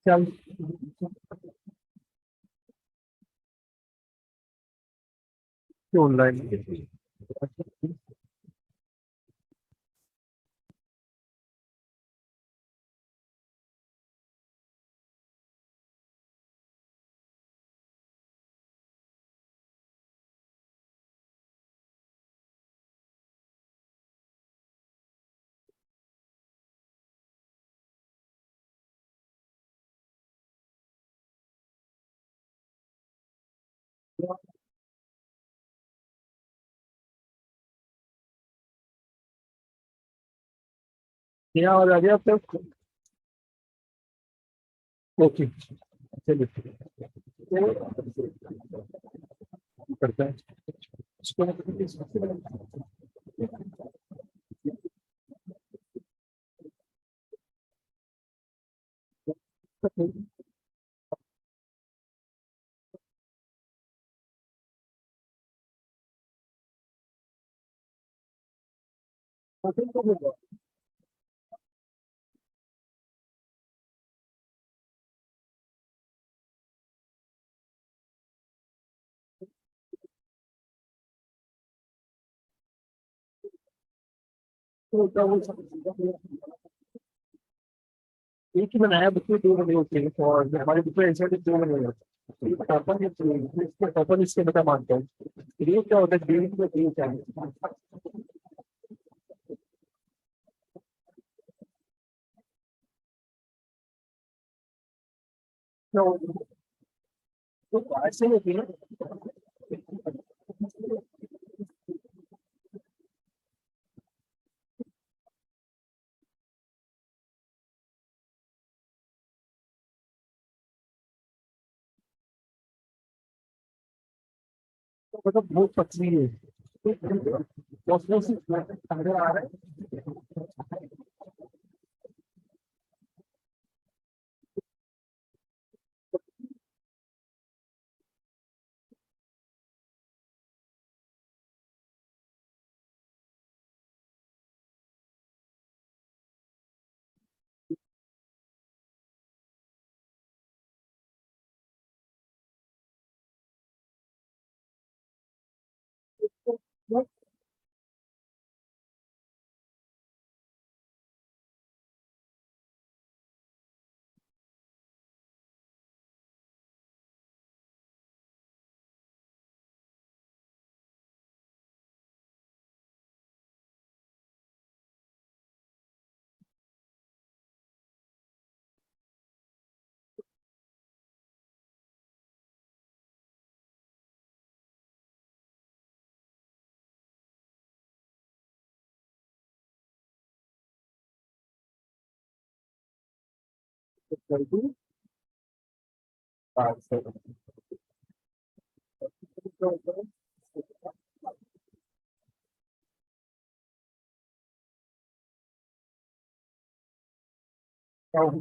चल ऑनलाइन। क्या आवाज आ रही है आप तक? ओके, चलिए करते हैं इसको। एक ही बनाया बच्चे, दो बने होते हैं और हमारे दूसरे ऐसे दो बने होते हैं। टॉपर इसके बता मानता हूँ। ये क्या होता है, गेम में गेम क्या है? तो ऐसे होती है ना। तो मतलब बहुत पतली है। तो उसमें से अंदर आ रहा है।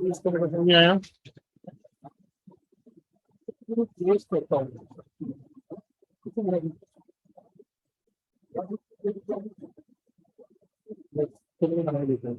इसको समझ नहीं आया। टेस्ट करता हूँ। चलिए बना लेते हैं।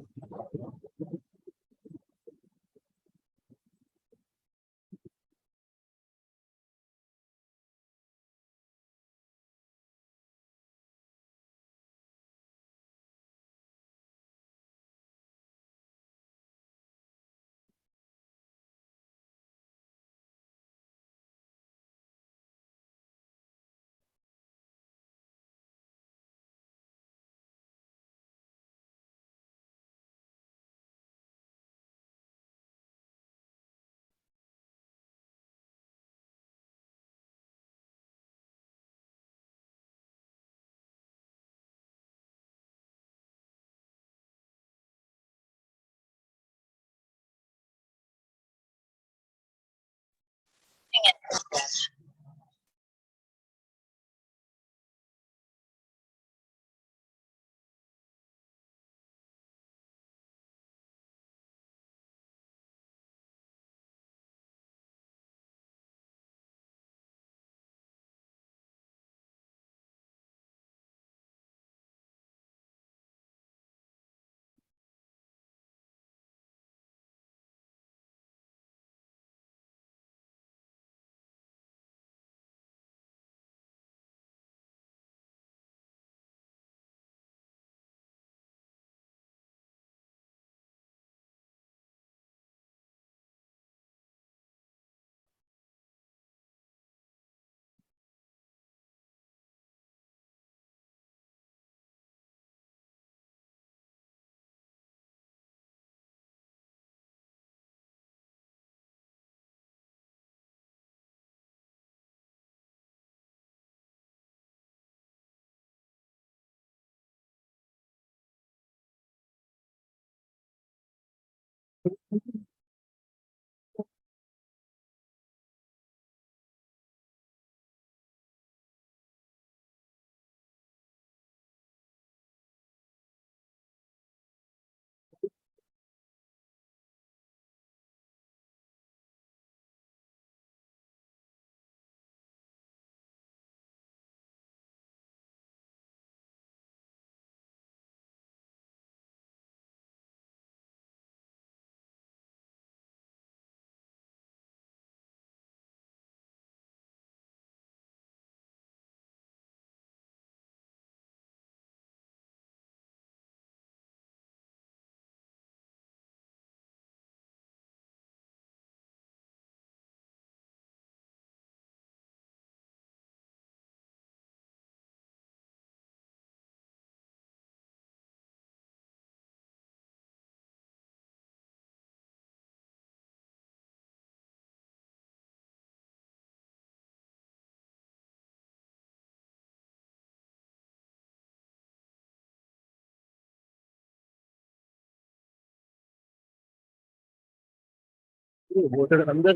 वोटर अंदर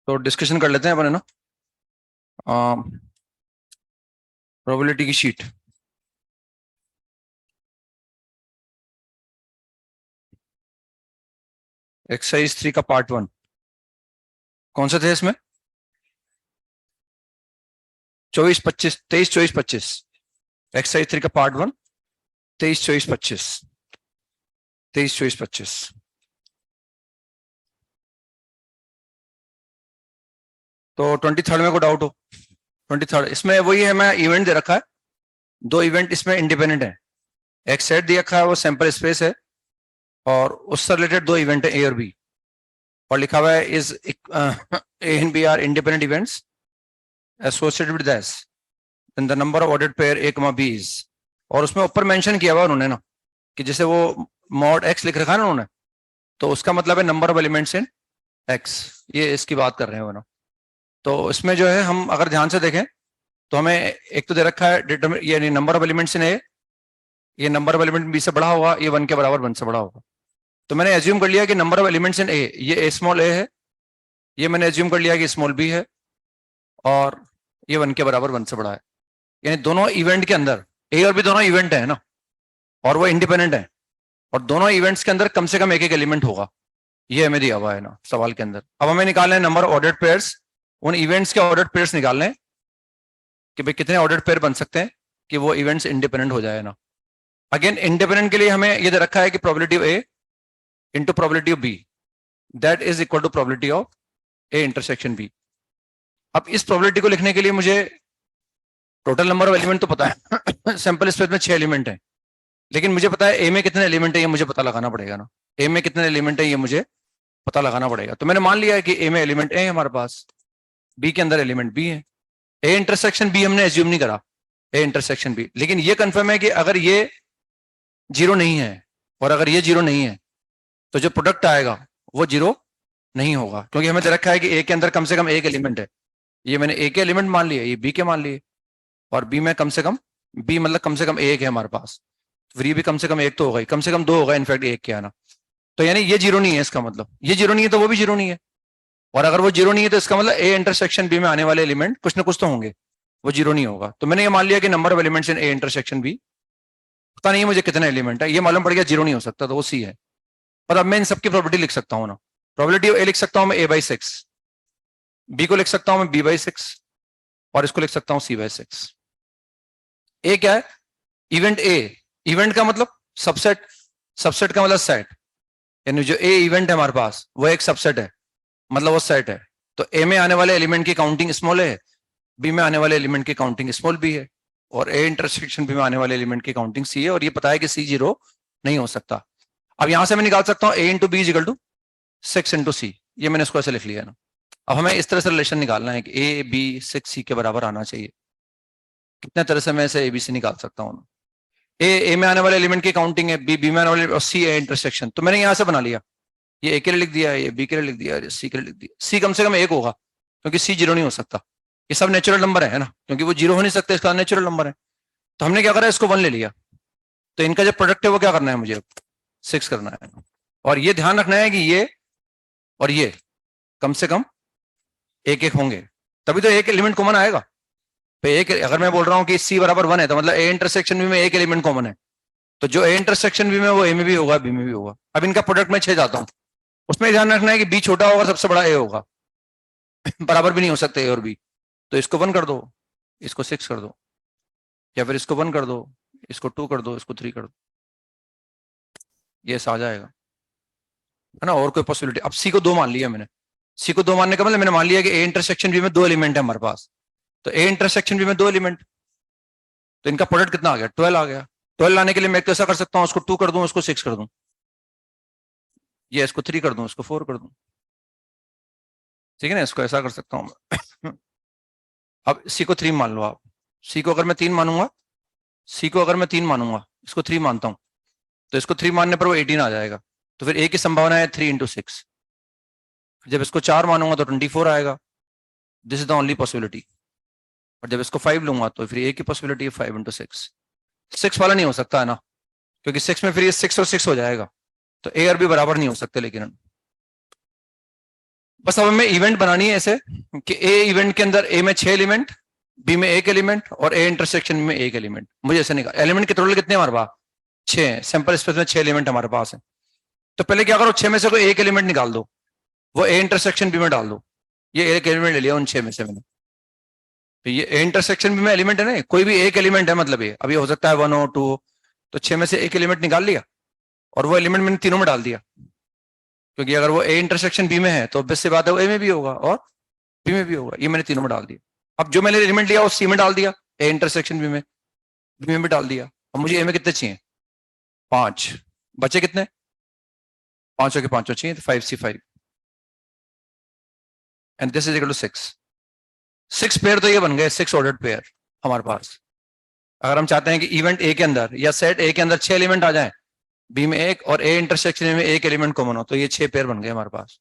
तो डिस्कशन कर लेते हैं अपन, है ना। प्रोबेबिलिटी की शीट। एक्सरसाइज 3 का पार्ट 1 कौन सा थे इसमें? 24 25 23 24 25। एक्सरसाइज 3 का पार्ट 1 23 24 25 23 24 25। तो 23rd में को डाउट हो? 23rd इसमें वही है, मैं इवेंट दे रखा है, दो इवेंट इसमें इंडिपेंडेंट है। एक सेट दिया रखा है, वो सैंपल स्पेस है, और उससे रिलेटेड दो इवेंट है ए और बी, और लिखा हुआ है is A and B are independent events associated with this then the number of ordered pair A comma B is. और उसमें ऊपर मेंशन किया हुआ उन्होंने ना, कि जैसे वो मॉड एक्स लिख रखा है ना उन्होंने, तो उसका मतलब है number of elements in x, ये इसकी बात कर रहे हैं वो ना। तो इसमें जो है हम अगर ध्यान से देखें तो हमें एक तो दे रखा है ये नंबर ऑफ एलिमेंट्स इन ए, ये नंबर ऑफ एलिमेंट बी से बड़ा होगा, ये 1 के बराबर 1 से बड़ा होगा। तो मैंने एज्यूम कर लिया कि नंबर ऑफ एलिमेंट्स इन ए, ये ए स्मॉल ए है, ये मैंने एज्यूम कर लिया कि स्मॉल बी है, और ये 1 के बराबर 1 से बड़ा है। यानी दोनों इवेंट के अंदर ए और बी दोनों इवेंट है ना, और वो इंडिपेंडेंट है, और दोनों इवेंट्स के अंदर कम से कम एक एक एलिमेंट होगा, ये हमें दिया हुआ है ना सवाल के अंदर। अब हमें निकालना है नंबर ऑफ ऑर्डर्ड पेयर्स, उन इवेंट्स के ऑर्डर्ड पेयर्स निकालने हैं कि भाई कितने ऑर्डर्ड पेयर बन सकते हैं कि वो इवेंट्स इंडिपेंडेंट हो जाए ना। अगेन इंडिपेंडेंट के लिए हमें ये दे रखा है कि probability of A into probability of B that is equal to probability of A intersection B. अब इस प्रोबेबिलिटी को लिखने के लिए मुझे टोटल नंबर ऑफ एलिमेंट तो पता है सैंपल स्पेस में 6 एलिमेंट है, लेकिन मुझे पता है ए में कितने एलिमेंट है ये मुझे पता लगाना पड़ेगा ना। ए में कितने एलिमेंट है ये मुझे पता लगाना पड़ेगा। तो मैंने मान लिया है कि ए में एलिमेंट ए है हमारे पास, बी के अंदर एलिमेंट बी है, ए इंटरसेक्शन बी हमने एज्यूम नहीं करा, ए इंटरसेक्शन बी, लेकिन ये कंफर्म है कि अगर ये जीरो नहीं है और अगर ये जीरो नहीं है तो जो प्रोडक्ट आएगा वो जीरो नहीं होगा, क्योंकि हमें दे रखा है कि ए के अंदर कम से कम एक एलिमेंट है। ये मैंने ए के एलिमेंट मान लिए, ये बी के मान लिए, और बी में कम से कम, बी मतलब कम से कम एक है हमारे पास, फिर ये भी कम से कम एक तो होगा ही, कम से कम दो होगा इनफैक्ट एक के आना। तो यानी ये जीरो नहीं है, इसका मतलब ये जीरो नहीं है तो वो भी जीरो नहीं है, और अगर वो जीरो नहीं है तो इसका मतलब ए इंटरसेक्शन बी में आने वाले एलिमेंट कुछ ना कुछ तो होंगे, वो जीरो नहीं होगा। तो मैंने ये मान लिया कि number of elements in A intersection B, पता नहीं मुझे कितने एलिमेंट है, ये मालूम पड़ गया जीरो नहीं हो सकता तो वो सी है। पर अब मैं इन सबकी प्रॉपर्टी लिख सकता हूँ ना, प्रोबेबिलिटी ऑफ ए लिख सकता हूँ मैं a/6, बी को लिख सकता हूँ मैं b/6, और इसको लिख सकता हूँ c/6। ए क्या है? इवेंट ए, इवेंट का मतलब सबसेट, सबसेट का मतलब सेट, यानी जो ए इवेंट है हमारे पास वो एक सबसेट है, मतलब वो सेट है। तो ए में आने वाले एलिमेंट की काउंटिंग स्मॉल है, बी में आने वाले एलिमेंट की काउंटिंग स्मॉल बी है, और ए इंटरसेक्शन बी में आने वाले एलिमेंट की काउंटिंग सी है, और ये पता है कि सी जीरो नहीं हो सकता। अब यहां से मैं निकाल सकता हूं A into B equal to 6 into C, ये मैंने इसको ऐसे लिख लिया ना। अब हमें इस तरह से रिलेशन निकालना है कि ए बी 6 सी के बराबर आना चाहिए। कितने तरह से मैं इसे एबीसी निकाल सकता हूँ? ए में आने वाले एलिमेंट की काउंटिंग है, बी में आने वाले, और सी ए इंटरसेक्शन। तो मैंने यहां से बना लिया ये ए के लिए लिख दिया, ये बी के लिए लिख दिया, ये सी के लिए लिख दिया। सी कम से कम एक होगा क्योंकि सी जीरो नहीं हो सकता, ये सब नेचुरल नंबर है ना, क्योंकि वो जीरो हो नहीं सकते, इसका नेचुरल नंबर है। तो हमने क्या करा, इसको 1 ले लिया, तो इनका जो प्रोडक्ट है वो क्या करना है मुझे, 6 करना है। और ये ध्यान रखना है कि ये और ये कम से कम एक एक होंगे, तभी तो एक एलिमेंट कॉमन आएगा। तो एक, अगर मैं बोल रहा हूँ कि सी बराबर 1 है तो मतलब ए इंटरसेक्शन बी में एक एलिमेंट कॉमन है, तो जो ए इंटरसेक्शन बी में वो ए में भी होगा, बी में भी होगा। अब इनका प्रोडक्ट में 6 जाता हूँ, उसमें ध्यान रखना है कि बी छोटा होगा, सबसे बड़ा ए होगा, बराबर भी नहीं हो सकते ए और बी। तो इसको 1 कर दो, इसको 6 कर दो, या फिर इसको 1 कर दो, इसको 2 कर दो, इसको 3 कर दो, ये आ जाएगा, है ना। और कोई पॉसिबिलिटी, अब सी को 2 मान लिया मैंने, सी को 2 मानने का मतलब मैंने मान लिया कि ए इंटरसेक्शन बी में 2 एलिमेंट है हमारे पास, तो ए इंटरसेक्शन बी में 2 एलिमेंट, तो इनका प्रोडक्ट कितना आ गया, 12 आ गया। 12 लाने के लिए मैं कैसा कर सकता हूँ, उसको 2 कर दूं, उसको 6 कर दूं, ये इसको 3 कर दूं, इसको 4 कर दूं, ठीक है ना, इसको ऐसा कर सकता हूं। अब सी को 3 मान लो आप, सी को अगर मैं 3 मानूंगा, सी को अगर मैं 3 मानूंगा, इसको 3 मानता हूं, तो इसको 3 मानने पर वो 18 आ जाएगा, तो फिर ए की संभावना है 3 × 6। जब इसको 4 मानूंगा तो 24 आएगा, this is the only possibility. और जब इसको 5 लूंगा तो फिर ए की पॉसिबिलिटी है 5 × 6। 6 वाला नहीं हो सकता है ना, क्योंकि 6 में फिर ये 6 और 6 हो जाएगा, तो ए और बी बराबर नहीं हो सकते। लेकिन बस अब हमें इवेंट बनानी है ऐसे कि ए इवेंट के अंदर ए में 6 एलिमेंट, बी में 1 एलिमेंट और ए इंटरसेक्शन में 1 एलिमेंट। मुझे ऐसे निकाल, एलिमेंट के टोटल कितने हमारे पास, 6 है, सैंपल स्पेस में 6 एलिमेंट हमारे पास है। तो पहले क्या करो, 6 में से कोई एक एलिमेंट निकाल दो, वो ए इंटरसेक्शन बी में डाल दो। ये एक एलिमेंट ले लिया उन 6 में से मैंने, तो ये ए इंटरसेक्शन बी में एलिमेंट है ना, कोई भी एक एलिमेंट है, मतलब ये अभी हो सकता है 1 हो 2 हो, तो 6 में से एक एलिमेंट निकाल लिया और वो एलिमेंट मैंने तीनों में डाल दिया, क्योंकि अगर वो ए इंटरसेक्शन बी में है तो ऑब्वियस सी बात है वो ए में भी होगा और बी में भी होगा। ये मैंने तीनों में डाल दिया। अब जो मैंने एलिमेंट लिया वो सी में डाल दिया, ए इंटरसेक्शन बी में भी डाल दिया। अब मुझे ए में कितने चाहिए, 5, बचे कितने, 5 के 5 चाहिए, तो 5C5 and this is equal to 6 pair. तो ये बन गए 6 ऑर्डर्ड पेयर हमारे पास। अगर हम चाहते हैं कि इवेंट ए के अंदर या सेट ए के अंदर 6 एलिमेंट आ जाए, बी में 1 और ए इंटरसेक्शन में 1 एलिमेंट कॉमन हो, तो ये 6 पेयर बन गए हमारे पास।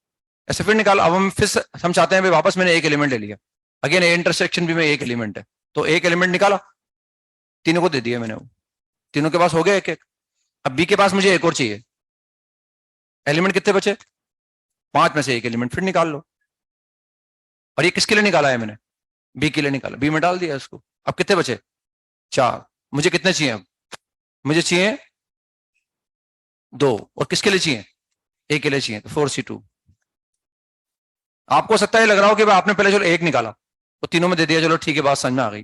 ऐसे फिर निकाल, अब हम चाहते हैं वापस मैंने 1 एलिमेंट ले लिया, अगेन ए इंटरसेक्शन बी में 1 एलिमेंट है, तो 1 एलिमेंट निकाला, तीनों को दे दिया मैंने, वो तीनों के पास हो गया 1-1। अब बी के पास मुझे एक और चाहिए, एलिमेंट कितने बचे, 5 में से 1 एलिमेंट फिर निकाल लो। और ये किसके लिए निकाला है मैंने, बी के लिए निकाला, बी में डाल दिया इसको। अब कितने बचे, 4। मुझे कितने चाहिए, अब मुझे चाहिए 2, और किसके लिए चाहिए, ए के लिए चाहिए, तो 4C2। आपको सकता है लग रहा हो कि आपने पहले चलो 1 निकाला तो तीनों में दे दिया, चलो ठीक है, बात समझ में आ गई।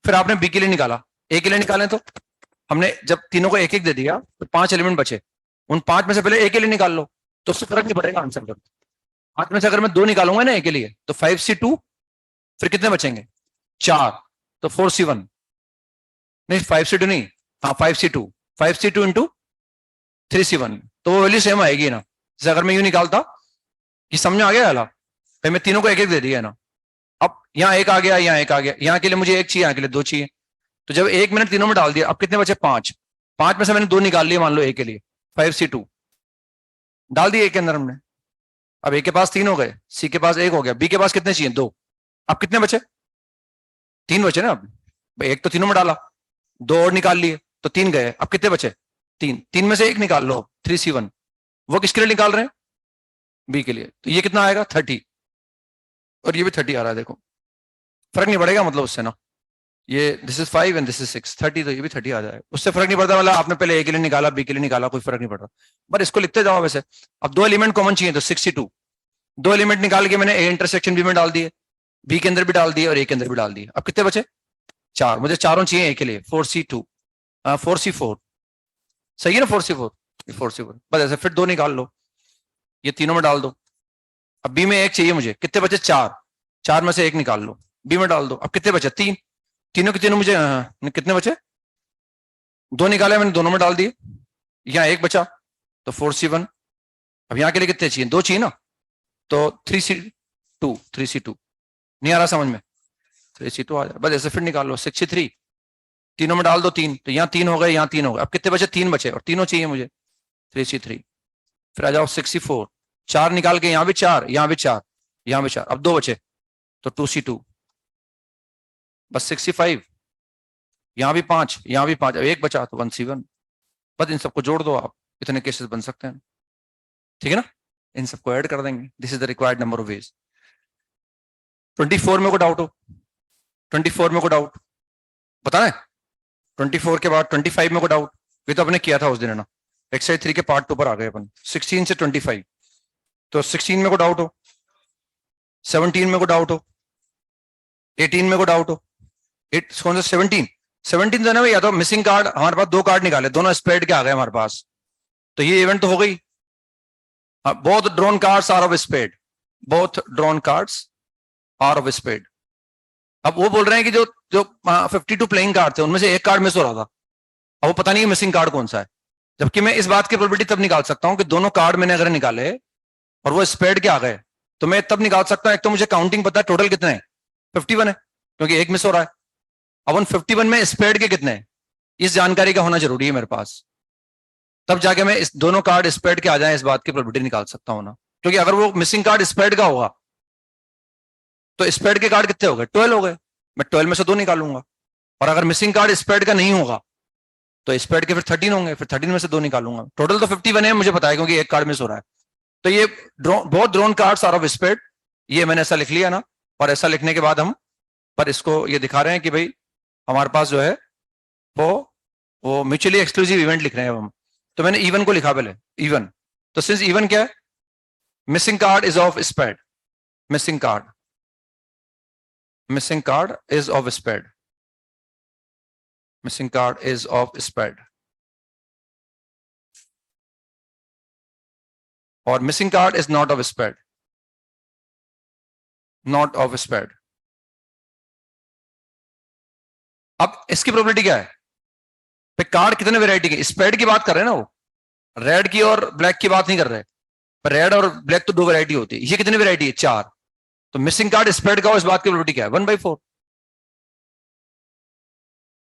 फिर आपने बी के लिए निकाला, ए के लिए निकालें, तो हमने जब तीनों को 1-1 दे दिया तो 5 एलिमेंट बचे, उन 5 में से पहले ए के लिए निकाल लो, तो उससे फर्क नहीं पड़ेगा आंसर का। 5 में से अगर मैं 2 निकालूंगा ना ए के लिए, तो 5C2, फिर कितने बचेंगे, 4, तो 4C1, नहीं 5C2 नहीं, हाँ 5C2, 5C2 इंटू 3C1, तो वो वैल्यू सेम आएगी ना। जैसे अगर मैं यूं निकालता, कि समझ में आ गया वाला, भाई मैं तीनों को 1-1 दे दिया है ना, अब यहाँ 1 आ गया, यहाँ 1 आ गया, यहाँ के लिए मुझे 1 चाहिए, यहाँ के लिए 2 चाहिए, तो जब 1 मिनट तीनों में डाल दिया, अब कितने बचे, 5। 5 में से मैंने 2 निकाल लिए, मान लो ए के लिए, 5C2 डाल दिए ए के अंदर हमने। अब ए के पास 3 हो गए, सी के पास 1 हो गया, बी के पास कितने चाहिए, 2। अब कितने बचे, 3 बचे ना। अब 1 तो तीनों में डाला, 2 और निकाल लिए, तो 3 गए, अब कितने बचे, 3 में से 1 निकाल लो, 3C1, वो किसके लिए निकाल रहे हैं, बी के लिए, तो ये कितना आएगा, 30, और ये भी 30 आ रहा है। देखो फर्क नहीं पड़ेगा मतलब उससे ना, ये this is 5 and this is 6, 30, तो ये भी 30 आ जाएगा, उससे फर्क नहीं पड़ता। मतलब आपने पहले ए के लिए निकाला, बी के लिए निकाला, कोई फर्क नहीं पड़ रहा, पर इसको लिखते जाओ वैसे। अब 2 एलिमेंट कॉमन चाहिए, तो 62, 2 एलिमेंट निकाल के मैंने ए इंटरसेक्शन बी में डाल दिए, बी के अंदर भी डाल दिए और ए के अंदर भी डाल दिए। अब कितने बचे, 4, मुझे चारों चाहिए ए के लिए, 4C2, 4C4, सही है ना, 4C4, 4C4, बस ऐसे फिर 2 निकाल लो, ये तीनों में डाल दो। अब बी में 1 चाहिए मुझे, कितने बचे, 4 में से 1 निकाल लो, बी में डाल दो। अब कितने बचे, 3, तीनों के तीनों मुझे, कितने बचे, 2 निकाले मैंने, दोनों में डाल दिए, यहाँ 1 बचा, तो 4C1। अब यहाँ के लिए कितने चाहिए, 2 चाहिए ना, तो 3C2 नहीं आ रहा समझ में, 3C2 आ जाए, बस ऐसे फिर निकाल लो, 63, तीनों में डाल दो 3, तो यहाँ 3 हो गए, यहाँ 3 हो गए। अब कितने बचे, 3 बचे, और तीनों चाहिए मुझे, 3C3। फिर आ जाओ 64, 4 निकाल के यहाँ भी 4, यहाँ भी 4, यहाँ भी 4, अब 2 बचे तो 2C2 बस 65, यहाँ भी 5, यहाँ भी 5, अब 1 बचा तो 1C1। बस इन सबको जोड़ दो आप, इतने केसेस बन सकते हैं, ठीक है ना। इन सबको ऐड कर देंगे, this is the required number of ways. 24 में को डाउट हो, 24 में को डाउट बताना है, 24 के बाद 25 में को डाउट, ये तो अपने किया था उस दिन है ना, एक्सरसाइज 3 के पार्ट 2 पर आ गए अपन। 16 से 25, तो 16 में को डाउट हो, 17 में को डाउट हो, 18 में को डाउट हो, कौन सा 17 जो है ना, या तो मिसिंग कार्ड, हमारे पास 2 कार्ड निकाले, दोनों स्प्रेड के आ गए हमारे पास, तो ये इवेंट तो हो गई। Both drawn cards are of spade, both drawn cards are of spade. अब वो बोल रहे हैं कि जो जो 52 प्लेइंग कार्ड थे उनमें से एक कार्ड मिस हो रहा था, अब वो पता नहीं मिसिंग कार्ड कौन सा है, जबकि मैं इस बात की प्रोबेबिलिटी तब निकाल सकता हूं कि दोनों कार्ड मैंने अगर निकाले और वो स्प्रेड के आ गए, तो मैं तब निकाल सकता हूं, एक तो मुझे काउंटिंग पता है टोटल कितने हैं, 51 है, क्योंकि एक मिस हो रहा है। अब उन 51 में स्प्रेड के कितने हैं, इस जानकारी का होना जरूरी है मेरे पास, तब जाके मैं इस दोनों कार्ड स्प्रेड के आ जाए इस बात की प्रोबेबिलिटी निकाल सकता हूं ना। क्योंकि अगर वो मिसिंग कार्ड स्प्रेड का होगा तो स्प्रेड के कार्ड कितने हो गए, 12 हो गए, मैं 12 में से 2 निकालूंगा। और अगर मिसिंग कार्ड स्प्रेड का नहीं होगा तो स्प्रेड के फिर 13 होंगे, फिर 13 में से 2 निकालूंगा। टोटल तो 51 है, मुझे पता है क्योंकि एक कार्ड मिस हो रहा है। तो ये बहुत drawn cards are of spade, ये मैंने ऐसा लिख लिया ना, और ऐसा लिखने के बाद हम पर इसको ये दिखा रहे हैं कि भाई हमारे पास जो है वो म्यूचुअली एक्सक्लूसिव इवेंट लिख रहे हैं हम। तो मैंने इवन को लिखा पहले, इवन, तो सिंस इवन क्या है, missing card is of spread, missing card is of spread, missing card is of spread, और missing card is not of spread, not of spread। अब इसकी प्रोबेबिलिटी क्या है, पे कार्ड कितने वैरायटी के, स्प्रेड की बात कर रहे हैं ना, वो रेड की और ब्लैक की बात नहीं कर रहे, पर रेड और ब्लैक तो 2 वैरायटी होती है, ये कितनी वैरायटी है, 4। तो मिसिंग कार्ड स्प्रेड का हो, इस बात की प्रोबेबिलिटी क्या है, 1/4,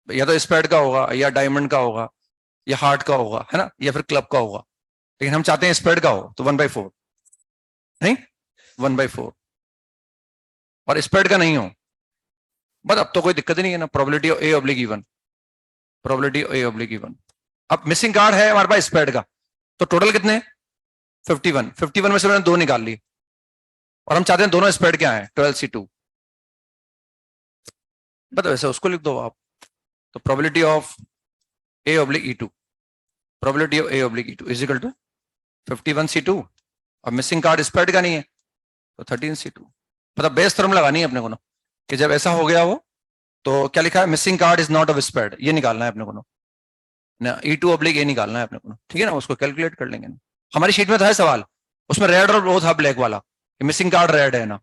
या तो स्प्रेड का होगा, या डायमंड का होगा, या हार्ट का होगा, है ना, या फिर क्लब का होगा, लेकिन हम चाहते हैं स्प्रेड का हो, तो 1/4, नहीं 1/4, और स्प्रेड का नहीं हो, बस अब तो कोई दिक्कत ही नहीं है ना, probability of A oblique even, probability of A oblique even. अब मिसिंग कार्ड है हमारे पास स्प्रेड का, तो टोटल कितने, 51 में से मैंने 2 निकाल लिए, और हम चाहते हैं दोनों स्प्रेड क्या है, 12C2, बस वैसे उसको लिख दो आप। तो probability of A oblique E2, probability of A oblique E2 is equal to 51C2, और मिसिंग कार्ड स्प्रेड का नहीं है तो 13C2। मतलब बेस थ्योरम लगानी है अपने को ना, कि जब ऐसा हो गया हो तो क्या लिखा है, missing card is not of spade, ये निकालना है अपने को ना, E2 ऑब्लिक A निकालना है अपने को ना, ठीक है ना, उसको कैलकुलेट कर लेंगे ना। हमारी शीट में था सवाल, उसमें रेड और वो था ब्लैक वाला, मिसिंग कार्ड रेड है ना,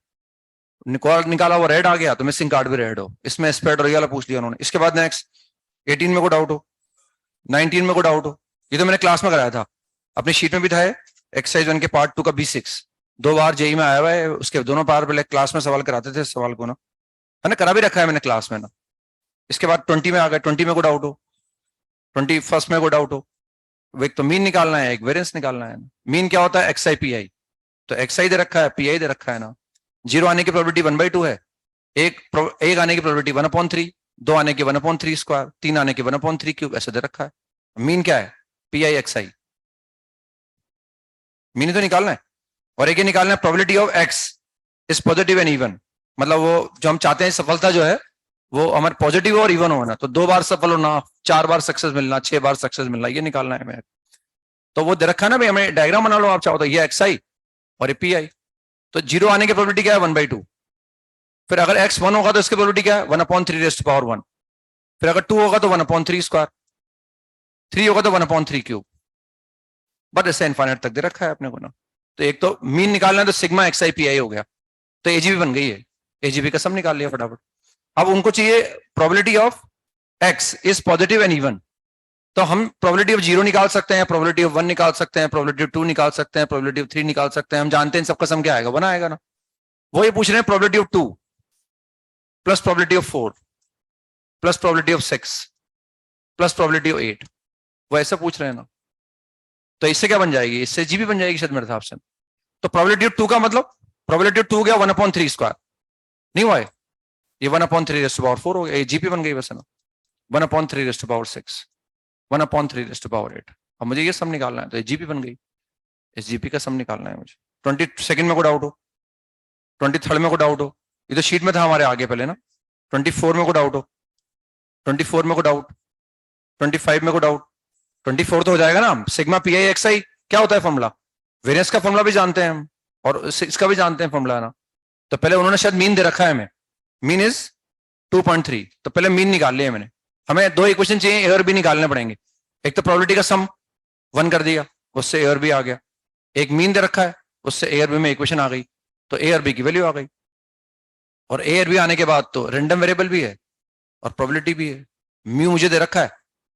निकाला वो रेड आ गया तो मिसिंग कार्ड भी रेड हो, इसमें स्प्रेड और ये वाला पूछ लिया उन्होंने। इसके बाद नेक्स्ट 18 में को डाउट हो, 19 में को डाउट हो, ये तो मैंने क्लास में कराया था, अपनी शीट में भी था, एक्सरसाइज 1 के पार्ट 2 का B6 2 बार जेई में आया हुआ है, उसके दोनों पार पहले क्लास में सवाल कराते थे सवाल को ना, है ना, करा भी रखा है मैंने क्लास में ना। इसके बाद 20 में आ गए, 20 में को डाउट हो, 21 में को डाउट हो, एक तो मीन निकालना है, एक वेरिएंस निकालना है। मीन क्या होता है, XI PI, तो XI दे रखा है, PI दे रखा है ना। 0 आने की प्रोबेबिलिटी 1/2 है, एक आने की प्रोबेबिलिटी 1/3, 2 आने की 1/3 स्क्वायर, 3 आने की 1/3 क्यूब, ऐसे दे रखा है। मीन क्या है, PI XI, मीन तो निकालना है। और एक ये निकालना है probability of X is positive and even, मतलब वो जो हम चाहते हैं सफलता जो है वो हमारे पॉजिटिव और इवन होना, तो 2 बार सफल होना, 4 बार सक्सेस मिलना, 6 बार सक्सेस मिलना, ये निकालना है हमें। तो वो दे रखा है ना भाई, हमें डायग्राम बना लो आप चाहो तो, ये XI और ये PI। तो 0 आने की प्रोबेबिलिटी क्या है, 1/2। फिर अगर X 1 होगा तो इसकी प्रोबेबिलिटी क्या है, 1/3 फिर अगर 2 होगा तो 1/3 स्क्वायर, 3 होगा तो 1/3 क्यूब, बट ऐसे इनफाइनाइट तक दे रखा है अपने को ना। तो एक तो मीन निकालना है तो सिग्मा XI PI हो गया, तो AGB बन गई है, AGB का सम निकाल लिया फटाफट। अब उनको चाहिए probability of X is positive and even, तो हम प्रोबेबिलिटी ऑफ 0 निकाल सकते हैं, प्रोबेबिलिटी ऑफ 1 निकाल सकते हैं, प्रोबेबिलिटी ऑफ 2 निकाल सकते हैं, प्रोबेबिलिटी ऑफ 3 निकाल सकते हैं। हम जानते हैं सबका सम क्या आएगा, 1 आएगा ना। वो ये पूछ रहे हैं probability of 2 plus probability of 4 plus probability of 6 plus probability of 8, वो ऐसा पूछ रहे हैं ना। तो इससे क्या बन जाएगी, इससे जीबी बन जाएगी शायद मेरे हिसाब से, तो प्रोबेबिलिटी 2 का मतलब प्रोबेबिलिटी 2 गया 1/3 स्क्वायर, नहीं हुआ है, ये 1/3 रेज़ टू पावर 4 हो गया, ये जीपी बन गई वैसे ना, 1/3 raise to power 6, 1/3 raise to power 8। अब मुझे ये सम निकालना है, तो ये जीपी बन गई, इस जीपी का सम निकालना है मुझे। 22 में को डाउट हो, 23 में को डाउट हो, ये तो शीट में था हमारे आगे पहले ना। 24 में को डाउट हो, 24 में को डाउट, 25 में को डाउट, 24 तो हो जाएगा ना। सिग्मा पी आई एक्स आई क्या होता है फॉर्मूला, वेरियंस का फॉर्मूला भी जानते हैं हम और इसका भी जानते हैं फॉर्मूला ना। तो पहले उन्होंने शायद मीन दे रखा है हमें, मीन इज 2.3, तो पहले मीन निकाल लिया मैंने। हमें दो इक्वेशन चाहिए, ए और बी निकालने पड़ेंगे। एक तो प्रोबेबिलिटी का सम 1 कर दिया, उससे ए और बी आ गया। एक मीन दे रखा है, उससे ए और बी में इक्वेशन आ गई, तो ए और बी की वैल्यू आ गई। और ए और बी आने के बाद तो रैंडम वेरिएबल भी है और प्रोबेबिलिटी भी है। म्यू मुझे दे रखा है,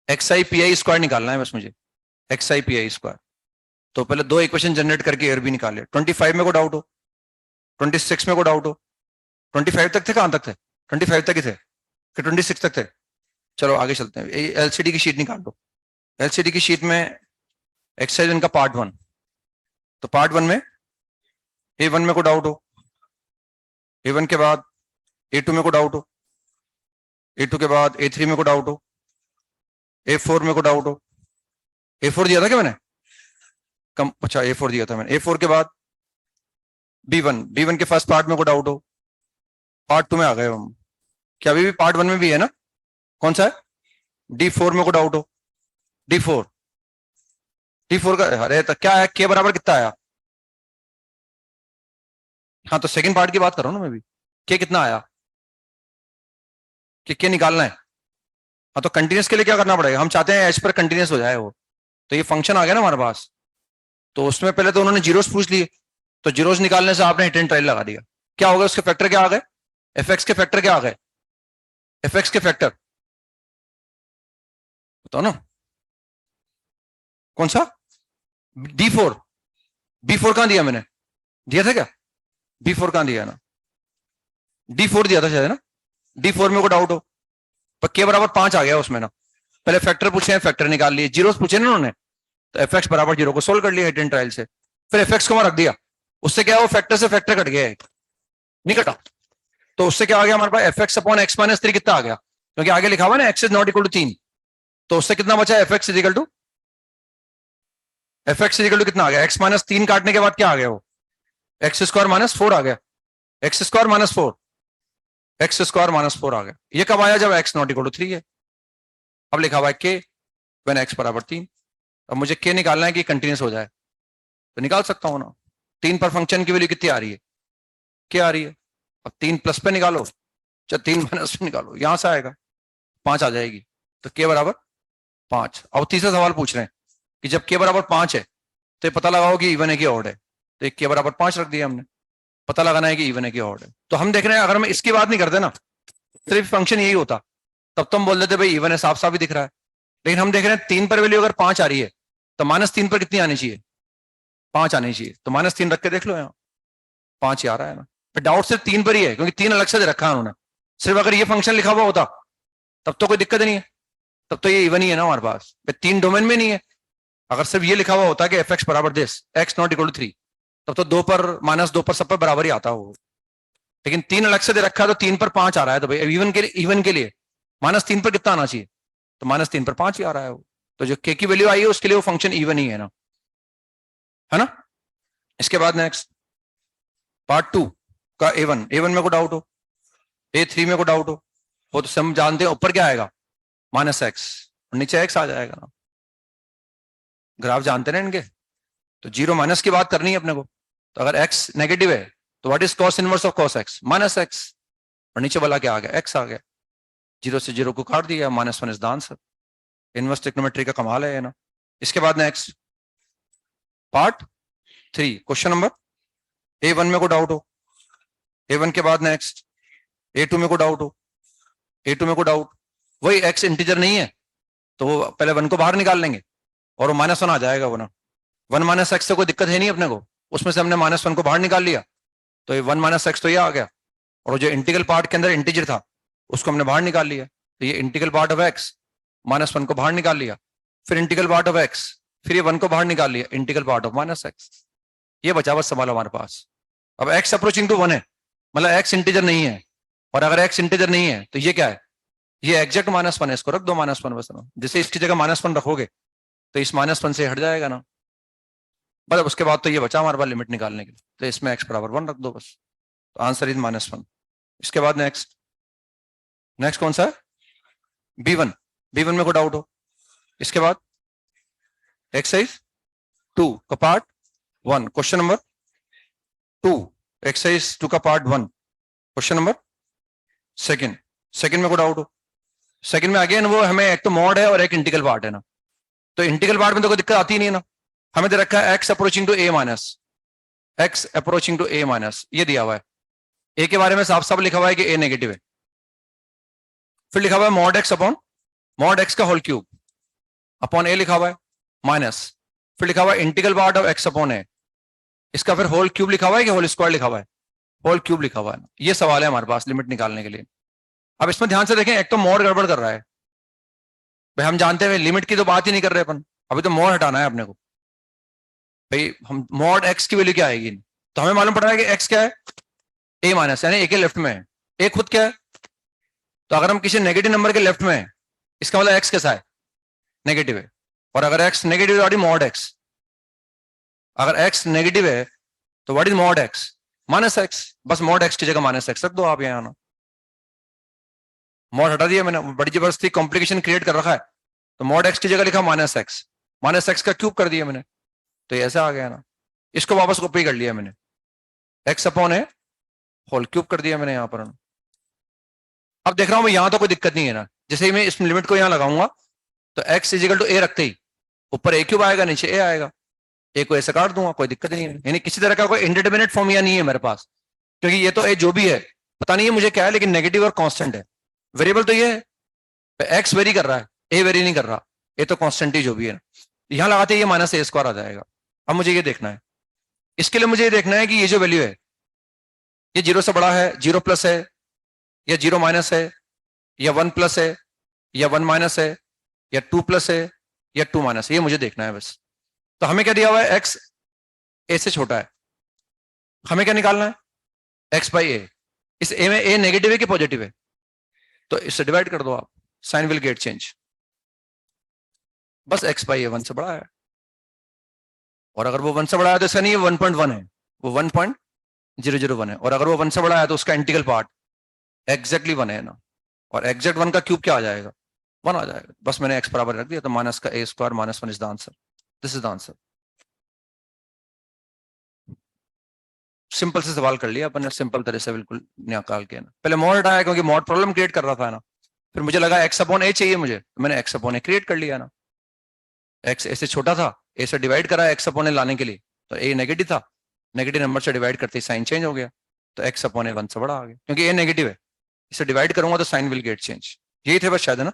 x I P I square निकालना है बस मुझे, x I P I square. तो पहले दो इक्वेशन जनरेट करके ए और बी निकाले। 25 में को डाउट हो, 26 में को डाउट हो, 25 तक थे, कहां तक थे, 25 तक ही थे कि 26 तक थे। चलो आगे चलते हैं, एलसीडी की शीट निकाल दो। एलसीडी की शीट में एक्सरसाइज इनका पार्ट 1, तो पार्ट 1 में A1 में को डाउट हो, A1 के बाद A2 में को डाउट हो, A2 के बाद A3 में को डाउट हो, A4 में को डाउट हो। A4 दिया था क्या मैंने, कम, अच्छा A4 दिया था मैंने। A4 के बाद B1 के फर्स्ट पार्ट में को डाउट हो, पार्ट 2 में आ गए हम। क्या अभी भी पार्ट 1 में भी है ना, कौन सा है, D4 में को डाउट हो, D4 का, अरे तो क्या है, के बराबर कितना आया। हाँ तो सेकंड पार्ट की बात कर रहा हूं ना मैं भी, के कितना आया, के निकालना है। हाँ तो कंटिन्यूस के लिए क्या करना पड़ेगा, हम चाहते हैं एच पर कंटिन्यूस हो जाए वो, तो ये फंक्शन आ गया ना हमारे पास। तो उसमें पहले तो उन्होंने जीरोस पूछ लिए, तो जीरोस निकालने से आपने हिट एंड ट्रायल लगा दिया। क्या हो गया, उसके फैक्टर क्या आ गए, एफ एक्स के फैक्टर क्या आ गए, एफ एक्स के फैक्टर बताओ ना, कौन सा, D4, B4 कहां दिया मैंने, दिया था क्या, B4 कहां दिया ना, D4 दिया था शायद ना। D4 में को डाउट हो, पर के बराबर 5 आ गया उसमें ना। पहले फैक्टर पूछे हैं, फैक्टर निकाल लिए, जीरोस पूछे ना उन्होंने, तो एफ एक्स बराबर 0 को सोल्व कर लिया हिट एंड ट्रायल से। फिर एफ एक्स को वहां रख दिया, उससे क्या, वो फैक्टर से फैक्टर कट गया है, नहीं कटा, तो उससे क्या आ गया हमारे पास, F x upon X minus 3 कितना आ गया, क्योंकि आगे लिखा हुआ ना X is not equal to 3, तो उससे कितना बचा, F X equal to, F X equal to कितना आ गया, एक्स माइनस 3 काटने के बाद क्या आ गया, वो एक्स स्क्वायर माइनस 4 आ गया, x square minus 4, x square minus 4 आ गया। ये कब आया, जब एक्स नॉट इक्वल टू 3 है। अब लिखा हुआ है के व्हेन एक्स बराबर 3। अब मुझे के निकालना है कि कंटिन्यूस हो जाए, तो निकाल सकता हूं ना। 3 पर फंक्शन की वैल्यू कितनी आ रही है, क्या आ रही है। अब 3 प्लस पे निकालो, चाहे 3 माइनस पे निकालो, यहां से आएगा 5 आ जाएगी, तो के बराबर 5। अब तीसरा सवाल पूछ रहे हैं कि जब के बराबर 5 है तो ये पता लगाओ कि इवन है कि ऑड है, तो एक के बराबर 5 रख दिया हमने, पता लगाना है कि इवन है कि ऑड है। तो हम देख रहे हैं, अगर हम इसकी बात नहीं करते ना, सिर्फ फंक्शन यही होता, तब तो हम बोल देते भाई इवन है, साफ साफ ही दिख रहा है। लेकिन हम देख रहे हैं 3 पर वैल्यू अगर 5 आ रही है, तो -3 पर कितनी आनी चाहिए, 5 आनी चाहिए। तो -3 रख के देख लो, यहाँ 5 ही आ रहा है ना। फिर डाउट सिर्फ 3 पर ही है, क्योंकि 3 अलग से दे रखा है उन्होंने। सिर्फ अगर ये फंक्शन लिखा हुआ होता तब तो कोई दिक्कत नहीं है, तब तो ये इवन ही है ना हमारे पास, 3 डोमेन में नहीं है। अगर सिर्फ ये लिखा हुआ होता कि एफ एक्स बराबर दिस, एक्स नॉट इक्वल टू 3, तब तो 2 पर -2 पर सब पर बराबर ही आता हो। लेकिन 3 अलग से दे रखा है, तो 3 पर 5 आ रहा है, तो भाई इवन के लिए -3 पर कितना आना चाहिए, तो -3 पर 5 ही आ रहा है वो। तो जो के की वैल्यू आई है उसके लिए वो फंक्शन इवन ही है ना, है ना। इसके बाद नेक्स्ट पार्ट 2 का A1 में को डाउट हो, A3 में को डाउट हो, वो तो हम जानते हैं ऊपर क्या आएगा, -x, और नीचे x आ जाएगा ना। ग्राफ जानते ना इनके, तो 0 माइनस की बात करनी है अपने को। तो अगर x नेगेटिव है तो what is cos inverse of cos x, -x, और नीचे वाला क्या आ गया, x आ गया। 0 से 0 को काट दिया, -1 is the answer. Inverse trigonometry का कमाल है ना। इसके बाद next part 3, question number A1 में को डाउट हो, A1 के बाद नेक्स्ट A2 में को डाउट हो, A2 में को डाउट, वही x इंटीजर नहीं है तो वो पहले 1 को बाहर निकाल लेंगे और वो -1 आ जाएगा वो ना। 1 - x से कोई दिक्कत है नहीं अपने को, उसमें से हमने -1 को बाहर निकाल लिया, तो ये 1 - x तो ये आ गया। और जो इंटीग्रल पार्ट के अंदर इंटीजर था उसको हमने बाहर निकाल लिया, तो ये इंटीग्रल पार्ट ऑफ x, -1 को बाहर निकाल लिया, फिर इंटीग्रल पार्ट ऑफ x, फिर ये 1 को बाहर निकाल लिया, इंटीग्रल पार्ट ऑफ -x। ये बचा बस सवाल हमारे पास। अब x अप्रोचिंग टू 1 है, मतलब x इंटीजर नहीं है, और अगर x इंटीजर नहीं है तो ये क्या है, ये एग्जैक्ट -1 है, इसको रख दो -1 बस ना, जैसे इसकी जगह -1 रखोगे तो इस -1 से हट जाएगा ना, बस उसके बाद तो ये बचा हमारे पास लिमिट निकालने के लिए, तो इसमें x बराबर 1 रख दो बस, तो आंसर इज -1। इसके बाद नेक्स्ट कौन सा है, B1 में कोई डाउट हो? इसके बाद एक्सरसाइज 2 का पार्ट 1 क्वेश्चन नंबर 2, एक्सरसाइज 2 का पार्ट 1 क्वेश्चन नंबर सेकंड में कोई डाउट हो? सेकंड में अगेन वो हमें एक तो मॉड है और एक इंटीग्रल पार्ट है ना, तो इंटीग्रल पार्ट में तो कोई दिक्कत आती नहीं है ना, हमें दे रखा है x approaching to a minus, ये दिया हुआ है, a के बारे में साफ साफ लिखा हुआ है कि a नेगेटिव है, फिर लिखा हुआ है mod x upon mod x का होल क्यूब अपॉन a लिखा हुआ है माइनस, फिर लिखा हुआ है integral part of x upon a, इसका फिर होल क्यूब लिखा हुआ है कि होल स्क्वायर लिखा हुआ है, होल क्यूब लिखा हुआ है। ये सवाल है हमारे पास लिमिट निकालने के लिए। अब इसमें ध्यान से देखें, एक तो मॉड गड़बड़ कर रहा है भाई, हम जानते हैं लिमिट की तो बात ही नहीं कर रहे अपन, अभी तो मॉड हटाना है अपने को भाई, हम मॉड x की वैल्यू क्या आएगी, तो हमें मालूम पड़ रहा है कि x क्या है, a माइनस, यानी a के लेफ्ट में है, a खुद क्या है, तो अगर हम किसी नेगेटिव नंबर के लेफ्ट में है इसका मतलब x कैसा है, नेगेटिव है, और अगर x नेगेटिव है व्हाट इज मॉड x, अगर x नेगेटिव है तो what is mod x, -x, बस मॉड x की जगह -x रख दो आप यहाँ ना, मॉड हटा दिया मैंने, बड़ी जबरदस्ती कॉम्प्लिकेशन क्रिएट कर रखा है, तो मॉड x की जगह लिखा -x का क्यूब कर दिया मैंने, तो ये ऐसा आ गया ना, इसको वापस कॉपी कर लिया मैंने, x अपॉन ए होल क्यूब कर दिया मैंने यहाँ पर। अब देख रहा हूं मैं यहाँ तो कोई दिक्कत नहीं है ना, जैसे ही मैं इस लिमिट को यहाँ लगाऊंगा तो x इजिकल टू a रखते ही ऊपर a क्यूब आएगा, नीचे a आएगा, a को ऐसे काट दूंगा, कोई दिक्कत नहीं है, यानी किसी तरह का कोई इंडिटरमिनेट फॉर्म या नहीं है मेरे पास, क्योंकि ये तो a जो भी है पता नहीं है मुझे क्या है, लेकिन नेगेटिव और कांस्टेंट है, वेरिएबल तो ये है, x वेरी कर रहा है, a वेरी नहीं कर रहा, a तो कांस्टेंट ही जो भी है, यहां लगाते ये -a² आ जाएगा। अब मुझे ये देखना है, इसके लिए मुझे ये देखना है कि ये जो वैल्यू है ये 0 से बड़ा है, 0 प्लस है, या 0 माइनस है, या 1 प्लस है, या 1 माइनस है, या 2 प्लस है, या 2 माइनस है, ये मुझे देखना है बस। तो हमें क्या दिया हुआ है, x a से छोटा है, हमें क्या निकालना है, x बाई a, इस a में a नेगेटिव है कि पॉजिटिव है, तो इससे डिवाइड कर दो आप, साइन विल गेट चेंज, बस x बाई a 1 से बड़ा है, और अगर वो 1 से बड़ा है तो इसका नहीं, 1.1 है, वो 1.001 है, और अगर वो 1 से बड़ा है तो उसका इंटीग्रल पार्ट एग्जैक्टली 1 है ना, और एग्जैक्ट 1 का क्यूब क्या आ जाएगा, 1 आ जाएगा, बस मैंने x बराबर रख दिया, तो माइनस का a² -1 is the answer, this is the answer. Simple से सवाल कर लिया अपन ने, सिंपल तरह से बिल्कुल निकाल के ना, पहले मॉड हटाया क्योंकि मॉड प्रॉब्लम क्रिएट कर रहा था ना, फिर मुझे लगा x अपॉन a चाहिए मुझे, तो मैंने x अपॉन a क्रिएट कर लिया ना, x a से छोटा था, a से डिवाइड करा x अपॉन a लाने के लिए, तो a नेगेटिव था, नेगेटिव नंबर से डिवाइड करते ही साइन चेंज हो गया, तो x अपॉन a 1 से बड़ा आ गया, क्योंकि a नेगेटिव है, इसे डिवाइड करूंगा तो साइन विल गेट चेंज, यही थे बस शायद है ना।